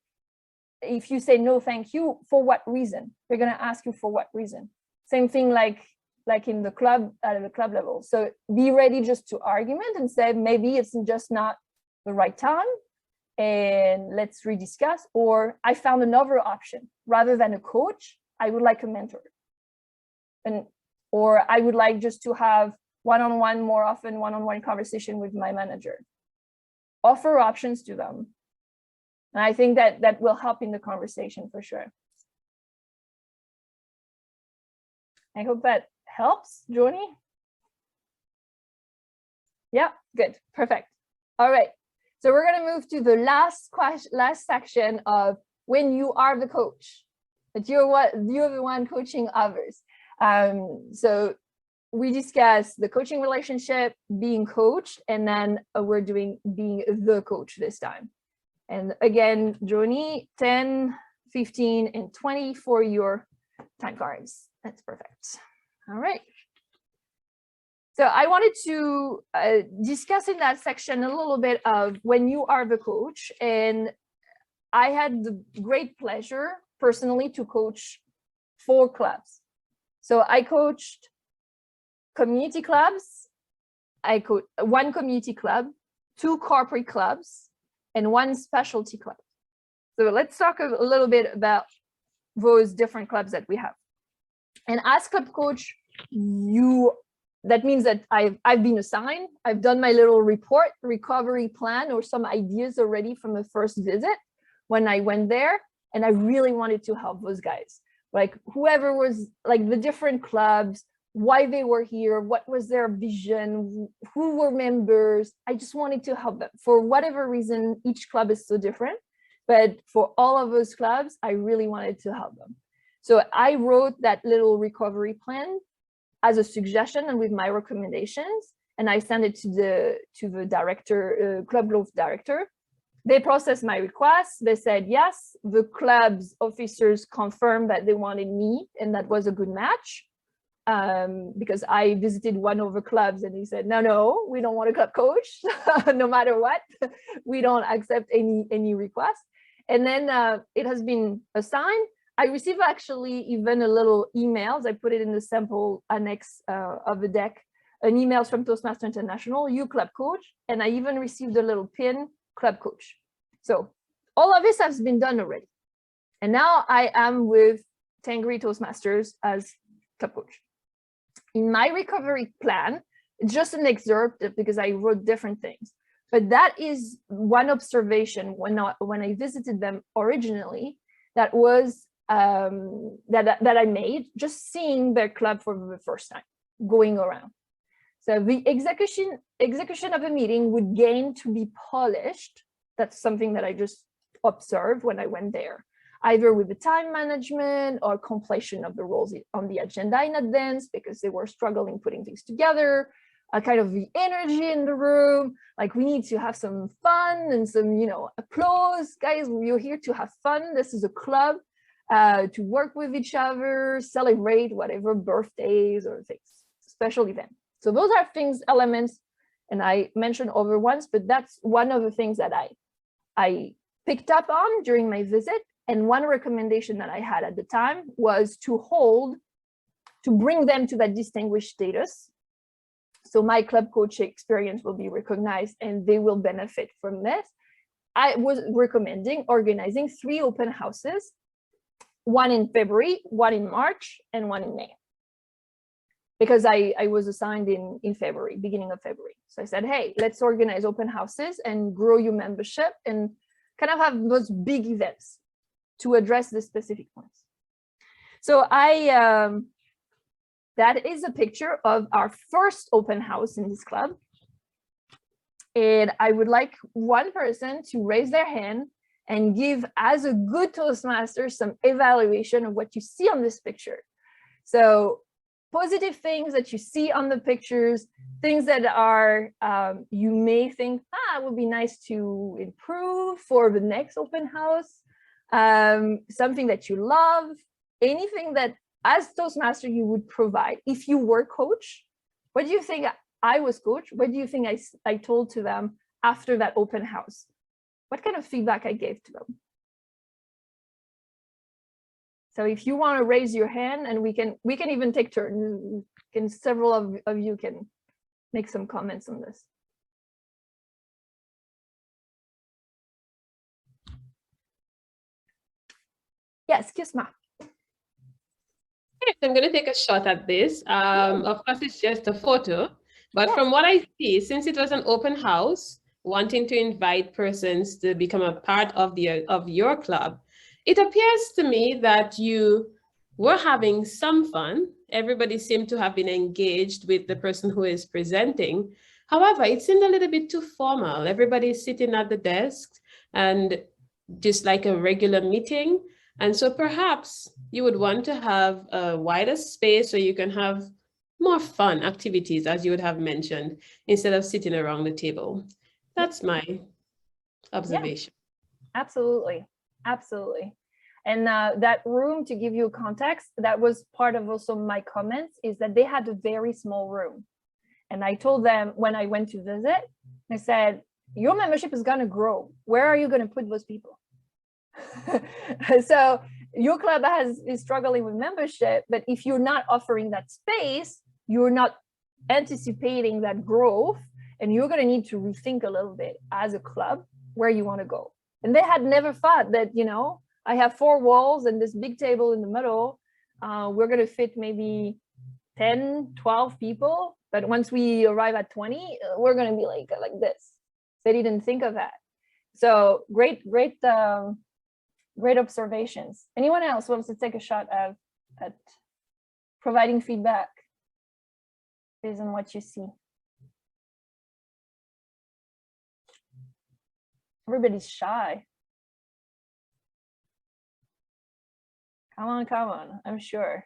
If you say no, thank you, for what reason? They're going to ask you for what reason. Same thing like in the club, at the club level. So be ready just to argument and say, maybe it's just not the right time, and let's rediscuss. Or I found another option. Rather than a coach, I would like a mentor. Or I would like just to have one-on-one, more often one-on-one conversation with my manager. Offer options to them. And I think that will help in the conversation for sure. I hope that helps, Joni. Yeah, good, perfect. All right, so we're gonna move to the last section of when you are the coach, but you're the one coaching others. So we discussed the coaching relationship, being coached, and then we're doing being the coach this time. And again, Joni, 10, 15, and 20 for your time cards. That's perfect. All right. So I wanted to discuss in that section a little bit of when you are the coach. And I had the great pleasure personally to coach 4 clubs. So I coached community clubs. I coached 1 community club, 2 corporate clubs, and 1 specialty club. So let's talk a little bit about those different clubs that we have. And as club coach, you that means that I've been assigned, I've done my little report, recovery plan, or some ideas already from the first visit when I went there. And I really wanted to help those guys, like whoever was, like the different clubs, why they were here, what was their vision, who were members. I just wanted to help them. For whatever reason, each club is so different, but for all of those clubs, I really wanted to help them. So I wrote that little recovery plan as a suggestion and with my recommendations, and I sent it to the director, club growth director. They processed my request. They said yes. The club's officers confirmed that they wanted me, and that was a good match. Because I visited one of the clubs and he said, no, we don't want a club coach, no matter what. We don't accept any request. And then it has been assigned. I received actually even a little emails. I put it in the sample annex of the deck, an email from Toastmaster International, you club coach, and I even received a little pin, club coach. So all of this has been done already. And now I am with Tangri Toastmasters as club coach. In my recovery plan, it's just an excerpt because I wrote different things. But that is one observation when I visited them originally, that was that I made just seeing their club for the first time, going around. So the execution of a meeting would gain to be polished. That's something that I just observed when I went there, either with the time management or completion of the roles on the agenda in advance, because they were struggling putting things together, kind of the energy in the room, like we need to have some fun and some, applause. Guys, you're here to have fun. This is a club to work with each other, celebrate whatever birthdays or things, special events. So those are things, elements, and I mentioned over once, but that's one of the things that I picked up on during my visit. And one recommendation that I had at the time was to bring them to that distinguished status. So my club coach experience will be recognized and they will benefit from this. I was recommending organizing 3 open houses, one in February, one in March, and one in May. Because I was assigned in February, beginning of February. So I said, hey, let's organize open houses and grow your membership and kind of have those big events to address the specific points. So that is a picture of our first open house in this club. And I would like one person to raise their hand and give, as a good Toastmaster, some evaluation of what you see on this picture. So positive things that you see on the pictures, things that are, you may think, it would be nice to improve for the next open house. Something that you love, anything that as Toastmaster you would provide. If you were coach, what do you think I was coach? What do you think I told to them after that open house? What kind of feedback I gave to them? So if you want to raise your hand, and we can even take turns, several of you can make some comments on this. Yes, Kisma. Yes, I'm going to take a shot at this. Of course, it's just a photo, but from what I see, since it was an open house, wanting to invite persons to become a part of your club, it appears to me that you were having some fun. Everybody seemed to have been engaged with the person who is presenting. However, it seemed a little bit too formal. Everybody's sitting at the desk and just like a regular meeting. And so perhaps you would want to have a wider space so you can have more fun activities, as you would have mentioned, instead of sitting around the table. That's my observation. Yeah, absolutely. Absolutely. And that room, to give you context, that was part of also my comments, is that they had a very small room. And I told them when I went to visit, I said, your membership is going to grow. Where are you going to put those people? So your club is struggling with membership, but if you're not offering that space, you're not anticipating that growth, and you're going to need to rethink a little bit as a club where you want to go. And they had never thought that, I have 4 walls and this big table in the middle. We're going to fit maybe 10, 12 people. But once we arrive at 20, we're going to be like this. They didn't think of that. So great observations. Anyone else wants to take a shot at providing feedback based on what you see? Everybody's shy. Come on, I'm sure.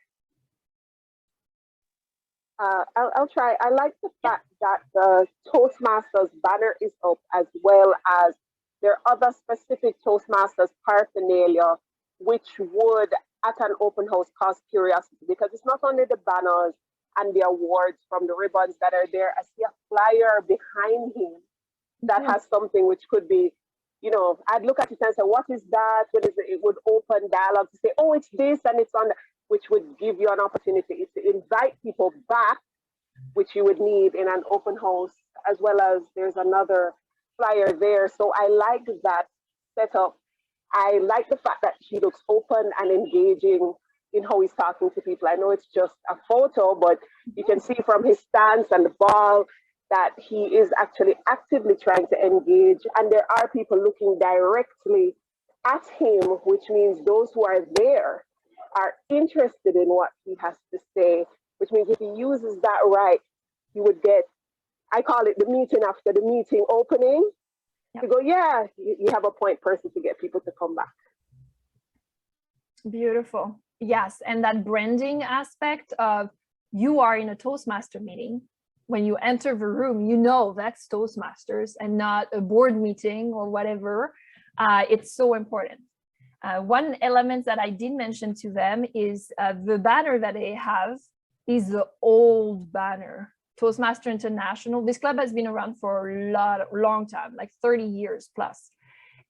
I'll try. I like the fact that the Toastmasters banner is up, as well as there are other specific Toastmasters paraphernalia, which would at an open house cause curiosity, because it's not only the banners and the awards from the ribbons that are there. I see a flyer behind him that has something which could be, you know, I'd look at it and say, what is that? What is it? It would open dialogue to say, oh, it's this and it's on, which would give you an opportunity to invite people back, which you would need in an open house, as well as there's another flyer there. So I like that setup. I like the fact that he looks open and engaging in how he's talking to people. I know it's just a photo, but you can see from his stance and the ball that he is actually actively trying to engage. And there are people looking directly at him, which means those who are there are interested in what he has to say, which means if he uses that right, he would get, I call it the meeting after the meeting opening. To go, yeah, you have a point person to get people to come back. Beautiful. Yes, and that branding aspect of you are in a Toastmaster meeting. When you enter the room, you know that's Toastmasters and not a board meeting or whatever. It's so important. One element that I did mention to them is the banner that they have is the old banner. Toastmaster International. This club has been around for a long time, like 30 years plus.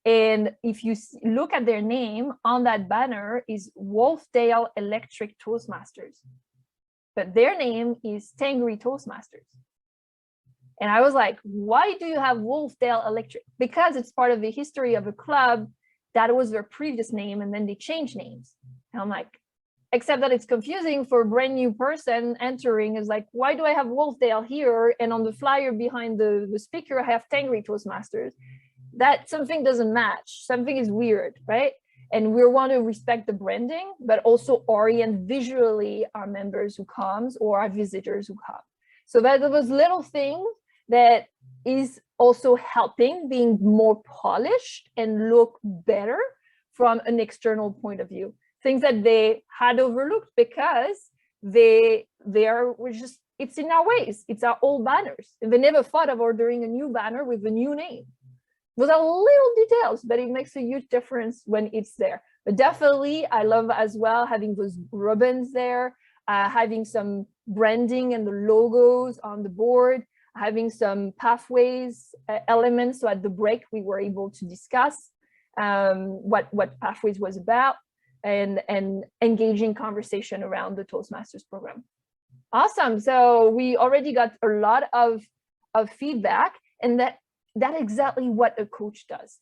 And if you look at their name on that banner is Wolfdale Electric Toastmasters, but their name is Tangri Toastmasters. And I was like, why do you have Wolfdale Electric? Because it's part of the history of a club that was their previous name and then they changed names. And I'm like, except that it's confusing for a brand new person entering. Is like, why do I have Wolfdale here? And on the flyer behind the speaker, I have Tangri Toastmasters. That something doesn't match. Something is weird, right? And we want to respect the branding, but also orient visually our members who comes or our visitors who come. So that there was little things that is also helping being more polished and look better from an external point of view. Things that they had overlooked because it's in our ways. It's our old banners. And they never thought of ordering a new banner with a new name. Those are little details, but it makes a huge difference when it's there. But definitely, I love as well having those ribbons there, having some branding and the logos on the board, having some pathways elements. So at the break, we were able to discuss what pathways was about. And engaging conversation around the Toastmasters program. Awesome. So we already got a lot of feedback, and that's exactly what a coach does.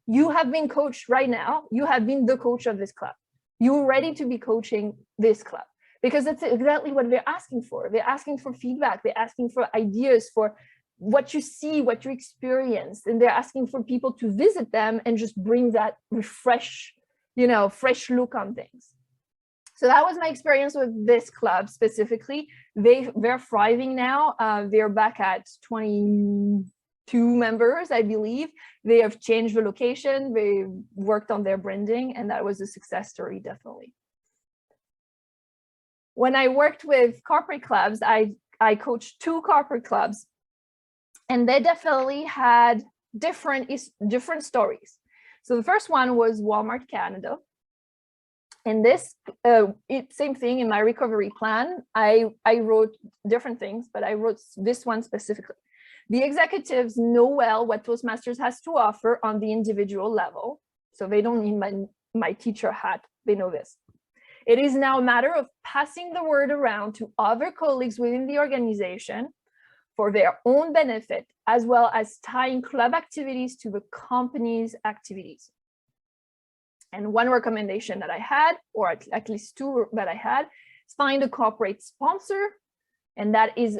You have been coached right now. You have been the coach of this club. You're ready to be coaching this club because that's exactly what they're asking for. They're asking for feedback. They're asking for ideas for what you see, what you experience, and they're asking for people to visit them and just bring that fresh look on things. So that was my experience with this club specifically. They're thriving now. They're back at 22 members, I believe. They have changed the location. They worked on their branding, and that was a success story, definitely. When I worked with corporate clubs, I coached 2 corporate clubs, and they definitely had different stories. So the first one was Walmart Canada. And this, same thing in my recovery plan. I wrote different things, but I wrote this one specifically. The executives know well what Toastmasters has to offer on the individual level. So they don't need my teacher hat, they know this. It is now a matter of passing the word around to other colleagues within the organization for their own benefit, as well as tying club activities to the company's activities. And one recommendation that I had, or at least 2 that I had, is find a corporate sponsor And that is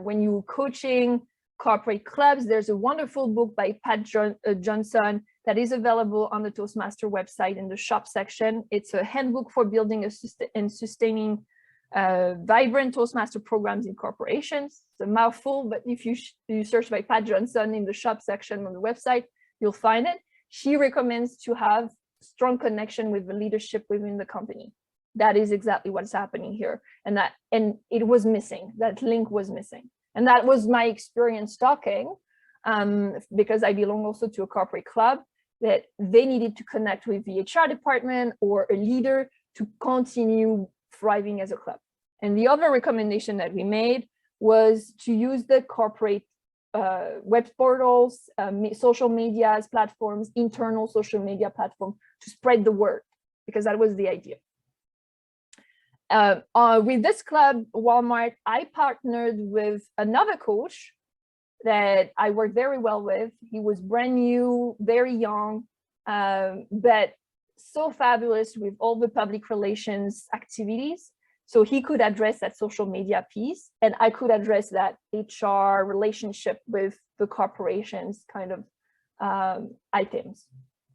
when you're coaching corporate clubs, there's a wonderful book by Pat Johnson that is available on the Toastmaster website in the shop section. It's a handbook for building and sustaining vibrant Toastmaster programs in corporations. It's a mouthful, but if you search by Pat Johnson in the shop section on the website, you'll find it. She recommends to have strong connection with the leadership within the company. That is exactly what's happening here. And it was missing, that link was missing. And that was my experience talking, because I belong also to a corporate club, that they needed to connect with the HR department or a leader to continue thriving as a club. And the other recommendation that we made was to use the corporate web portals, social medias platforms, internal social media platform to spread the word, because that was the idea. With this club, Walmart, I partnered with another coach that I worked very well with. He was brand new, very young, but so fabulous with all the public relations activities. So he could address that social media piece, and I could address that HR relationship with the corporations kind of items.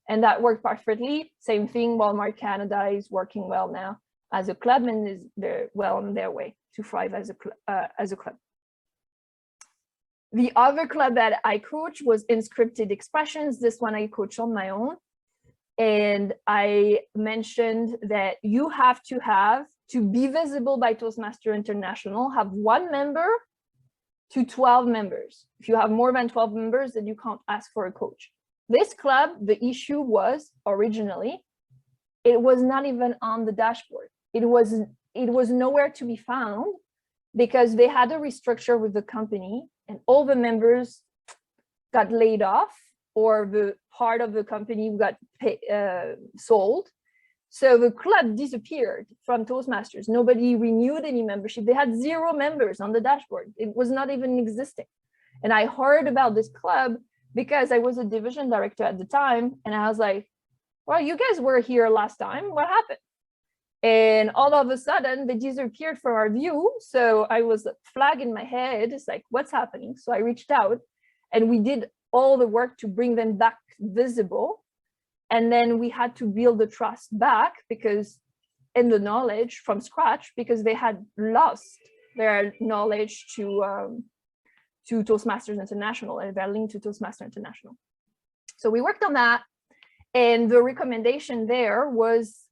And that worked perfectly. Same thing, Walmart Canada is working well now as a club, and they're well on their way to thrive as a club. The other club that I coach was Unscripted Expressions. This one I coach on my own. And I mentioned that you have to be visible by Toastmaster International, have 1 member to 12 members. If you have more than 12 members, then you can't ask for a coach. This club, the issue was originally, it was not even on the dashboard. It was nowhere to be found because they had a restructure with the company and all the members got laid off, or the part of the company got sold. So the club disappeared from Toastmasters. Nobody renewed any membership. They had 0 members on the dashboard. It was not even existing. And I heard about this club because I was a division director at the time. And I was like, well, you guys were here last time. What happened? And all of a sudden they disappeared from our view. So I was flag in my head. It's like, what's happening? So I reached out and we did all the work to bring them back visible. And then we had to build the trust back and the knowledge from scratch, because they had lost their knowledge to Toastmasters International, and they're linked to Toastmaster International. So we worked on that. And the recommendation there was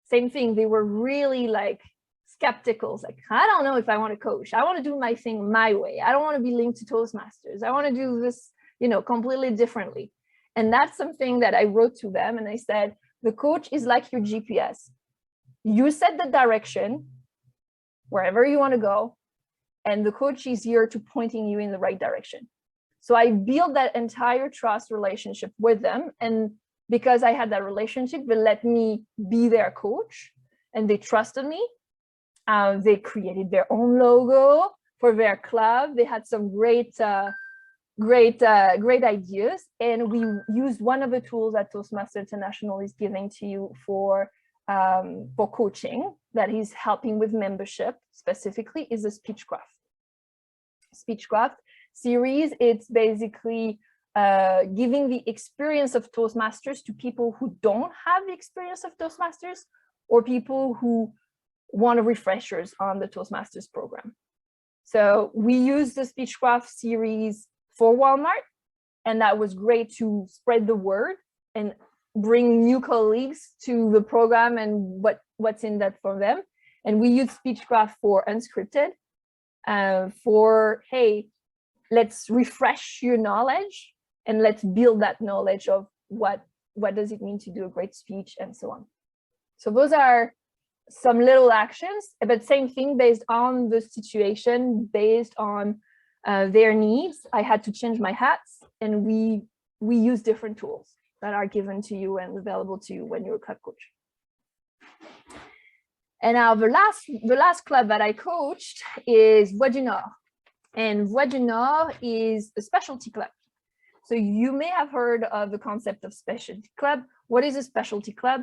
same thing. They were really like skeptical. Like, I don't know if I want to coach. I want to do my thing my way. I don't want to be linked to Toastmasters. I want to do this, completely differently. And that's something that I wrote to them. And I said, the coach is like your GPS. You set the direction wherever you want to go, and the coach is here to pointing you in the right direction. So I built that entire trust relationship with them. And because I had that relationship, they let me be their coach and they trusted me. They created their own logo for their club. They had some great ideas. And we used one of the tools that Toastmaster International is giving to you for coaching that is helping with membership specifically, is a Speechcraft. Speechcraft series, it's basically giving the experience of Toastmasters to people who don't have the experience of Toastmasters, or people who want refreshers on the Toastmasters program. So we used the Speechcraft series for Walmart, and that was great to spread the word and bring new colleagues to the program and what's in that for them. And we used Speechcraft for Unscripted, for, hey, let's refresh your knowledge and let's build that knowledge of what does it mean to do a great speech and so on. So those are some little actions, but same thing based on the situation, based on their needs. I had to change my hats, and we use different tools that are given to you and available to you when you're a club coach. And now the last club that I coached is Voix du Nord. And Voix du Nord is a specialty club. So you may have heard of the concept of specialty club. What is a specialty club?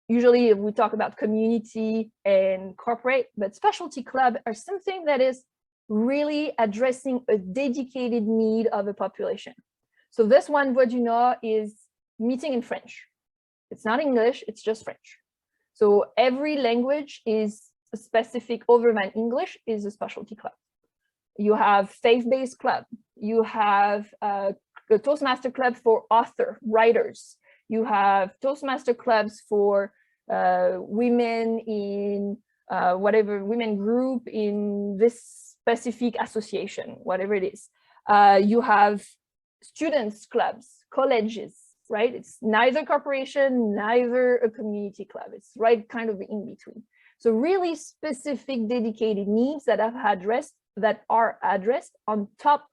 usually we talk about community and corporate, but specialty club are something that is really addressing a dedicated need of a population. So this one, what you know, is meeting in French. It's not English, it's just French. So every language is a specific, other than English, is a specialty club. You have faith-based club. You have the Toastmaster club for author, writers. You have Toastmaster clubs for women in whatever, women group in this specific association, whatever it is. You have students clubs, colleges, right? It's neither corporation, neither a community club. It's right kind of in between. So really specific dedicated needs that are addressed on top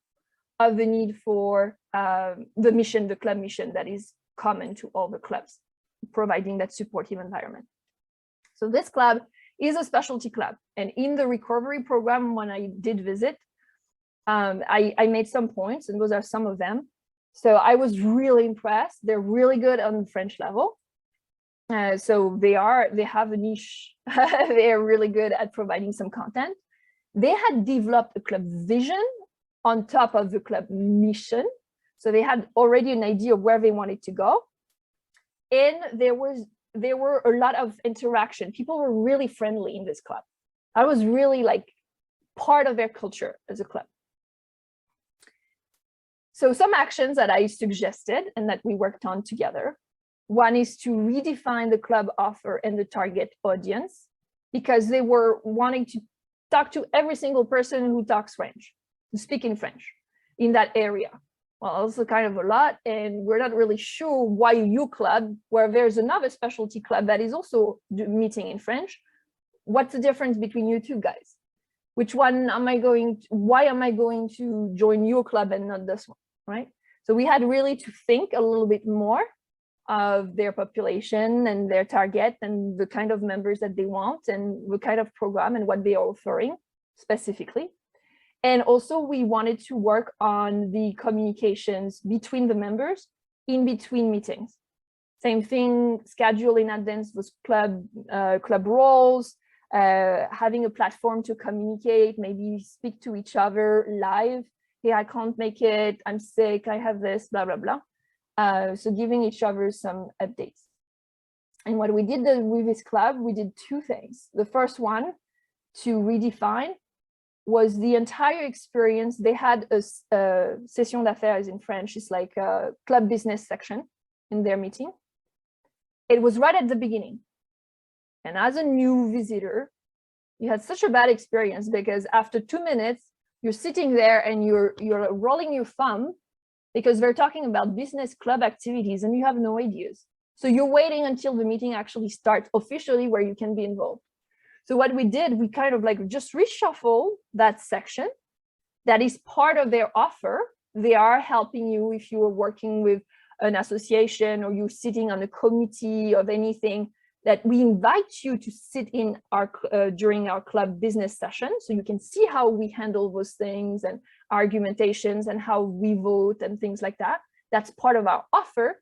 of the need for the mission, the club mission that is common to all the clubs, providing that supportive environment. So this club is a specialty club. And in the recovery program, when I did visit, I made some points, and those are some of them. So I was really impressed. They're really good on the French level. So they have a niche. They're really good at providing some content. They had developed a club vision on top of the club mission. So they had already an idea of where they wanted to go. And there were a lot of interaction. People were really friendly in this club. I was really like part of their culture as a club. So some actions that I suggested and that we worked on together. One is to redefine the club offer and the target audience, because they were wanting to talk to every single person who talks French, who speak in French in that area. Well, also kind of a lot, and we're not really sure why you club, where there's another specialty club that is also meeting in French. What's the difference between you two guys? Which one am I going to, why am I going to join your club and not this one, right? So we had really to think a little bit more of their population and their target and the kind of members that they want and the kind of program and what they are offering specifically. And also we wanted to work on the communications between the members in between meetings. Same thing, schedule in advance with club roles, having a platform to communicate, maybe speak to each other live. Hey, I can't make it, I'm sick, I have this, blah, blah, blah. So giving each other some updates. And what we did with this club, we did two things. The first one, to redefine, was the entire experience. They had a session d'affaires in French. It's like a club business section in their meeting. It was right at the beginning. And as a new visitor, you had such a bad experience because after 2 minutes, you're sitting there and you're rolling your thumb because they're talking about business club activities and you have no ideas. So you're waiting until the meeting actually starts officially where you can be involved. So what we did, we kind of like just reshuffle that section that is part of their offer. They are helping you if you are working with an association or you're sitting on a committee of anything, that we invite you to sit in our during our club business session, so you can see how we handle those things and argumentations and how we vote and things like that. That's part of our offer,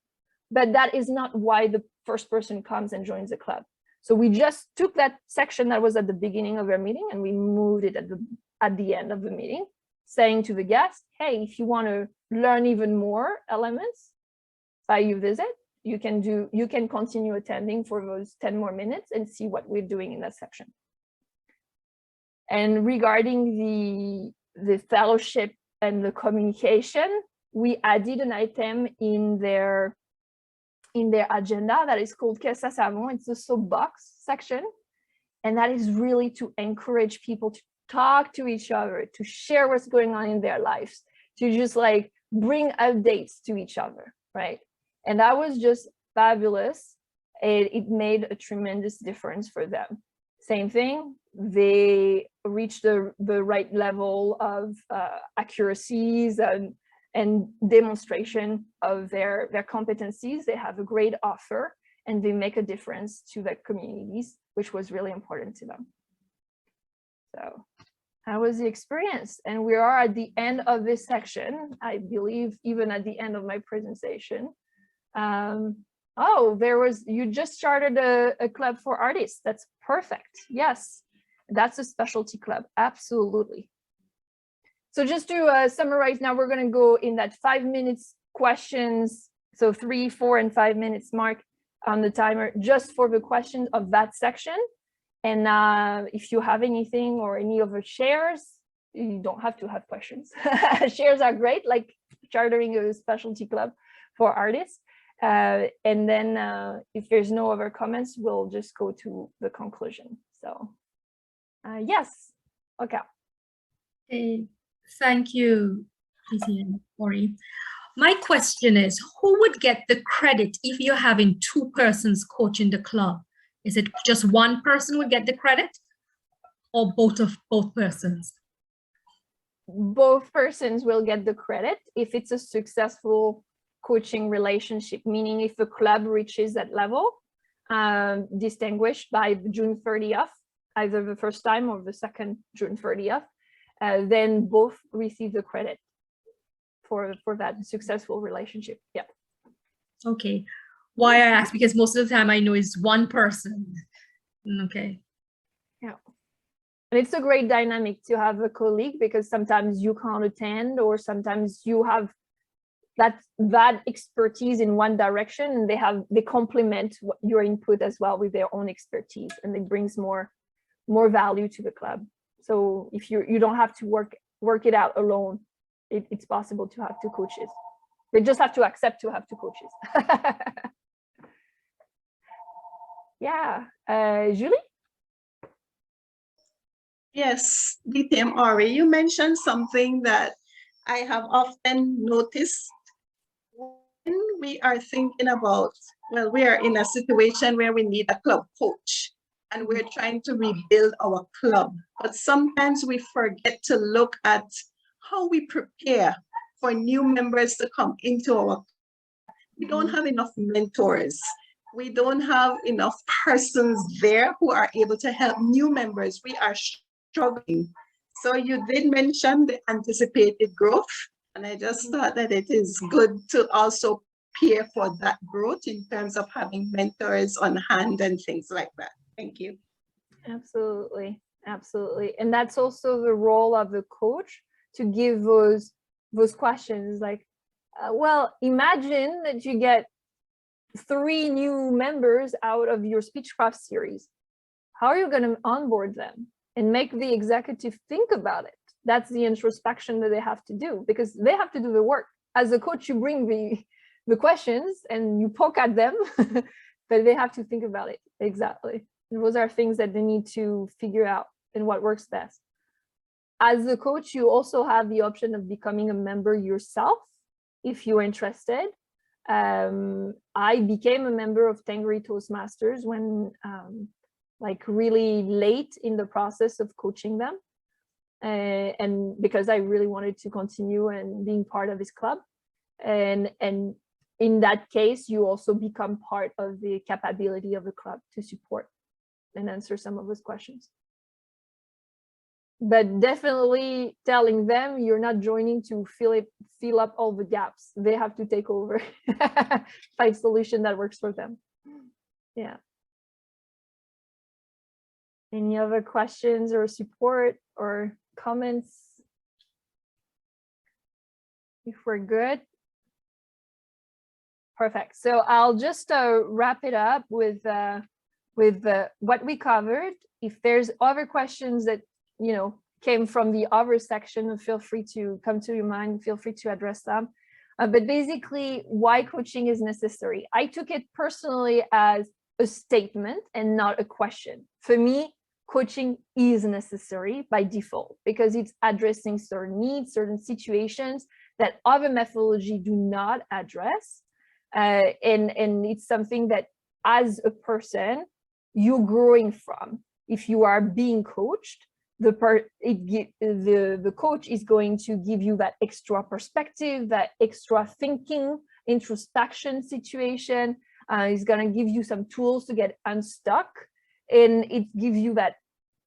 but that is not why the first person comes and joins the club. So we just took that section that was at the beginning of our meeting and we moved it at the end of the meeting, saying to the guest, hey, if you want to learn even more elements by your visit, you can continue attending for those 10 more minutes and see what we're doing in that section. And regarding the fellowship and the communication, we added an item in their agenda that is called Qu'est-ce que ça savon? It's the soapbox section. And that is really to encourage people to talk to each other, to share what's going on in their lives, to just like bring updates to each other, right? And that was just fabulous. It made a tremendous difference for them. Same thing, they reached the right level of accuracies and demonstration of their competencies. They have a great offer and they make a difference to their communities, which was really important to them. So that was the experience. And we are at the end of this section, I believe, even at the end of my presentation. Oh, you just started a club for artists. That's perfect. Yes, that's a specialty club. Absolutely. So just to summarize, now we're going to go in that 5 minutes questions. So 3, 4, and 5 minutes mark on the timer just for the questions of that section. And if you have anything or any other shares, you don't have to have questions. Shares are great, like chartering a specialty club for artists. And then if there's no other comments, we'll just go to the conclusion. So yes, okay. Hey, thank you, DTM, Aurie. My question is, who would get the credit if you're having 2 persons coaching the club? Is it just one person would get the credit, or both persons? Both persons will get the credit if it's a successful coaching relationship, meaning if the club reaches that level, distinguished by June 30th, either the first time or the second June 30th, then both receive the credit for that successful relationship. Yeah. Okay. Why I ask, because most of the time I know it's one person. Okay. Yeah. And it's a great dynamic to have a colleague, because sometimes you can't attend, or sometimes you have that expertise in one direction, and they complement your input as well with their own expertise, and it brings more value to the club. So if you don't have to work it out alone, it's possible to have 2 coaches. They just have to accept to have 2 coaches. Yeah, Julie? Yes, DTM Aurie, you mentioned something that I have often noticed when we are thinking about, well, we are in a situation where we need a club coach and we're trying to rebuild our club. But sometimes we forget to look at how we prepare for new members to come into our club. We don't have enough mentors. We don't have enough persons there who are able to help new members. We are struggling. So you did mention the anticipated growth, and I just thought that it is good to also prepare for that growth in terms of having mentors on hand and things like that. Thank you. Absolutely, absolutely. And that's also the role of the coach, to give those questions like, well, imagine that you get 3 new members out of your Speechcraft series. How are you going to onboard them and make the executive think about it? That's the introspection that they have to do, because they have to do the work. As a coach, you bring the questions and you poke at them, but they have to think about it. Exactly. Those are things that they need to figure out and what works best. As a coach, you also have the option of becoming a member yourself if you're interested. I became a member of Distinguished ToastMasters when like really late in the process of coaching them, and because I really wanted to continue and being part of this club, and in that case you also become part of the capability of the club to support and answer some of those questions. But definitely telling them you're not joining to fill up all the gaps. They have to take over, find a solution that works for them. Yeah. Any other questions or support or comments? If we're good. Perfect. So I'll just wrap it up with what we covered. If there's other questions that came from the other section, feel free to come to your mind, feel free to address them. But basically, why coaching is necessary. I took it personally as a statement and not a question. For me, coaching is necessary by default because it's addressing certain needs, certain situations that other methodology do not address. And it's something that as a person, you're growing from. If you are being coached, the coach is going to give you that extra perspective, that extra thinking, introspection situation. It's going to give you some tools to get unstuck, and it gives you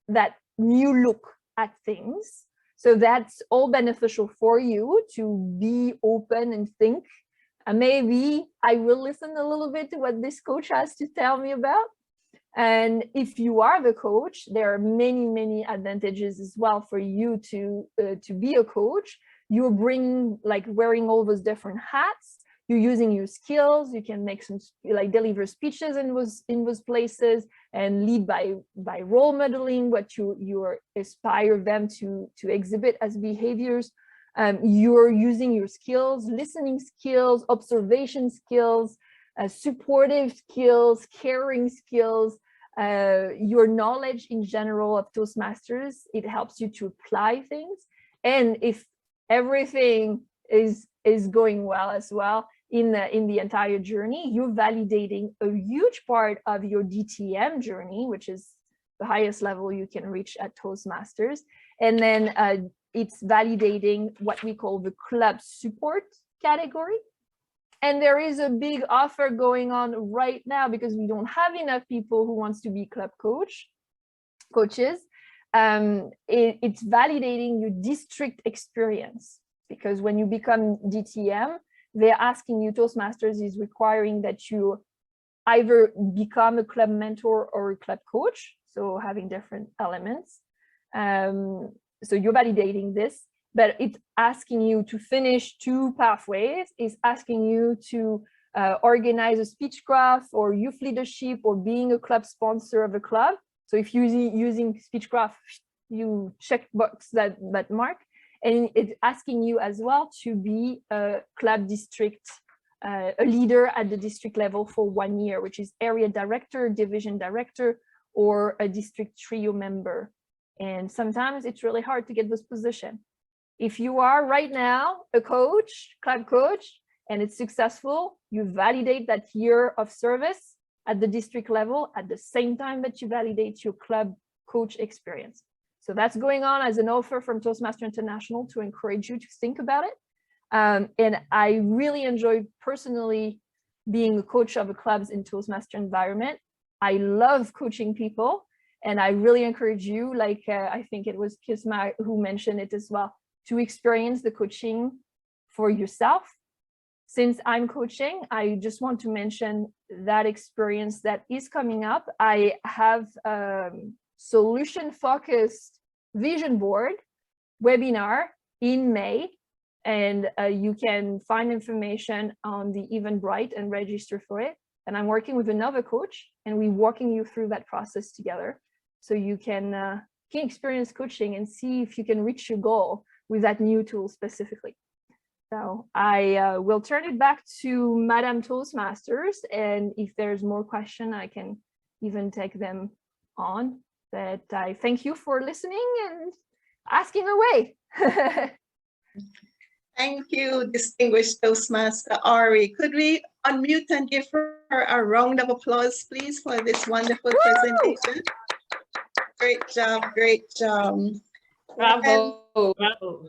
that new look at things. So that's all beneficial for you to be open and think maybe I will listen a little bit to what this coach has to tell me about. And if you are the coach, there are many, many advantages as well for you to be a coach. You're bringing, like, wearing all those different hats. You're using your skills. You can make some, like, deliver speeches in those places and lead by role modeling what you aspire them to exhibit as behaviors. You're using your skills, listening skills, observation skills, supportive skills, caring skills, your knowledge in general of Toastmasters. It helps you to apply things. And if everything is going well as well in the entire journey, you're validating a huge part of your DTM journey, which is the highest level you can reach at Toastmasters. And then it's validating what we call the club support category. And there is a big offer going on right now because we don't have enough people who wants to be club coaches. It's validating your district experience, because when you become DTM, they're asking you, Toastmasters is requiring that you either become a club mentor or a club coach, so having different elements. So you're validating this, but it's asking you to finish 2 pathways. It's asking you to organize a Speechcraft or youth leadership or being a club sponsor of a club. So if you're using Speechcraft, you check box that mark. And it's asking you as well to be a club district, a leader at the district level for 1 year, which is area director, division director, or a district trio member. And sometimes it's really hard to get this position. If you are right now a coach, club coach, and it's successful, you validate that year of service at the district level at the same time that you validate your club coach experience. So that's going on as an offer from Toastmaster International to encourage you to think about it. And I really enjoy personally being a coach of the clubs in Toastmaster environment. I love coaching people, and I really encourage you, like I think it was Kisma who mentioned it as well, to experience the coaching for yourself. Since I'm coaching, I just want to mention that experience that is coming up. I have solution-focused vision board webinar in May, and you can find information on the Eventbrite and register for it. And I'm working with another coach, and we're walking you through that process together, so you can experience coaching and see if you can reach your goal with that new tool specifically. So I will turn it back to Madam Toastmasters, and if there's more question, I can even take them on. But I thank you for listening and asking away. Thank you, Distinguished Toastmaster Aurie. Could we unmute and give her a round of applause, please, for this wonderful presentation? Great job, great job. Bravo, bravo.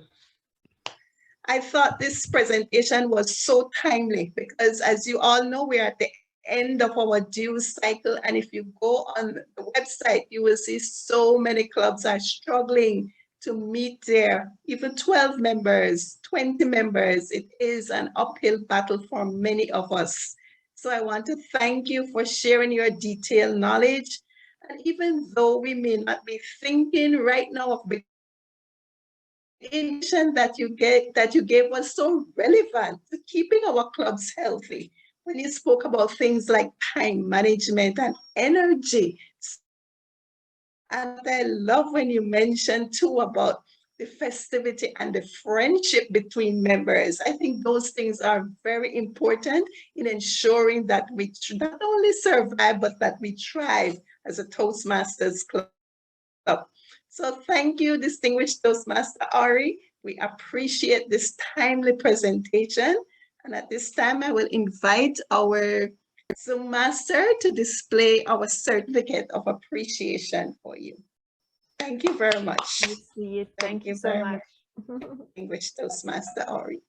I thought this presentation was so timely because, as you all know, we're at the end of our due cycle. And if you go on the website, you will see so many clubs are struggling to meet their even 12 members, 20 members. It is an uphill battle for many of us. So I want to thank you for sharing your detailed knowledge. And even though we may not be thinking right now of information that you gave was so relevant to keeping our clubs healthy. When you spoke about things like time management and energy. And I love when you mentioned too about the festivity and the friendship between members. I think those things are very important in ensuring that we not only survive, but that we thrive as a Toastmasters club. So thank you, Distinguished Toastmaster Aurie. We appreciate this timely presentation. And at this time, I will invite our Zoom master to display our certificate of appreciation for you. Thank you very much. Thank you so much. Distinguished Toastmaster Aurie.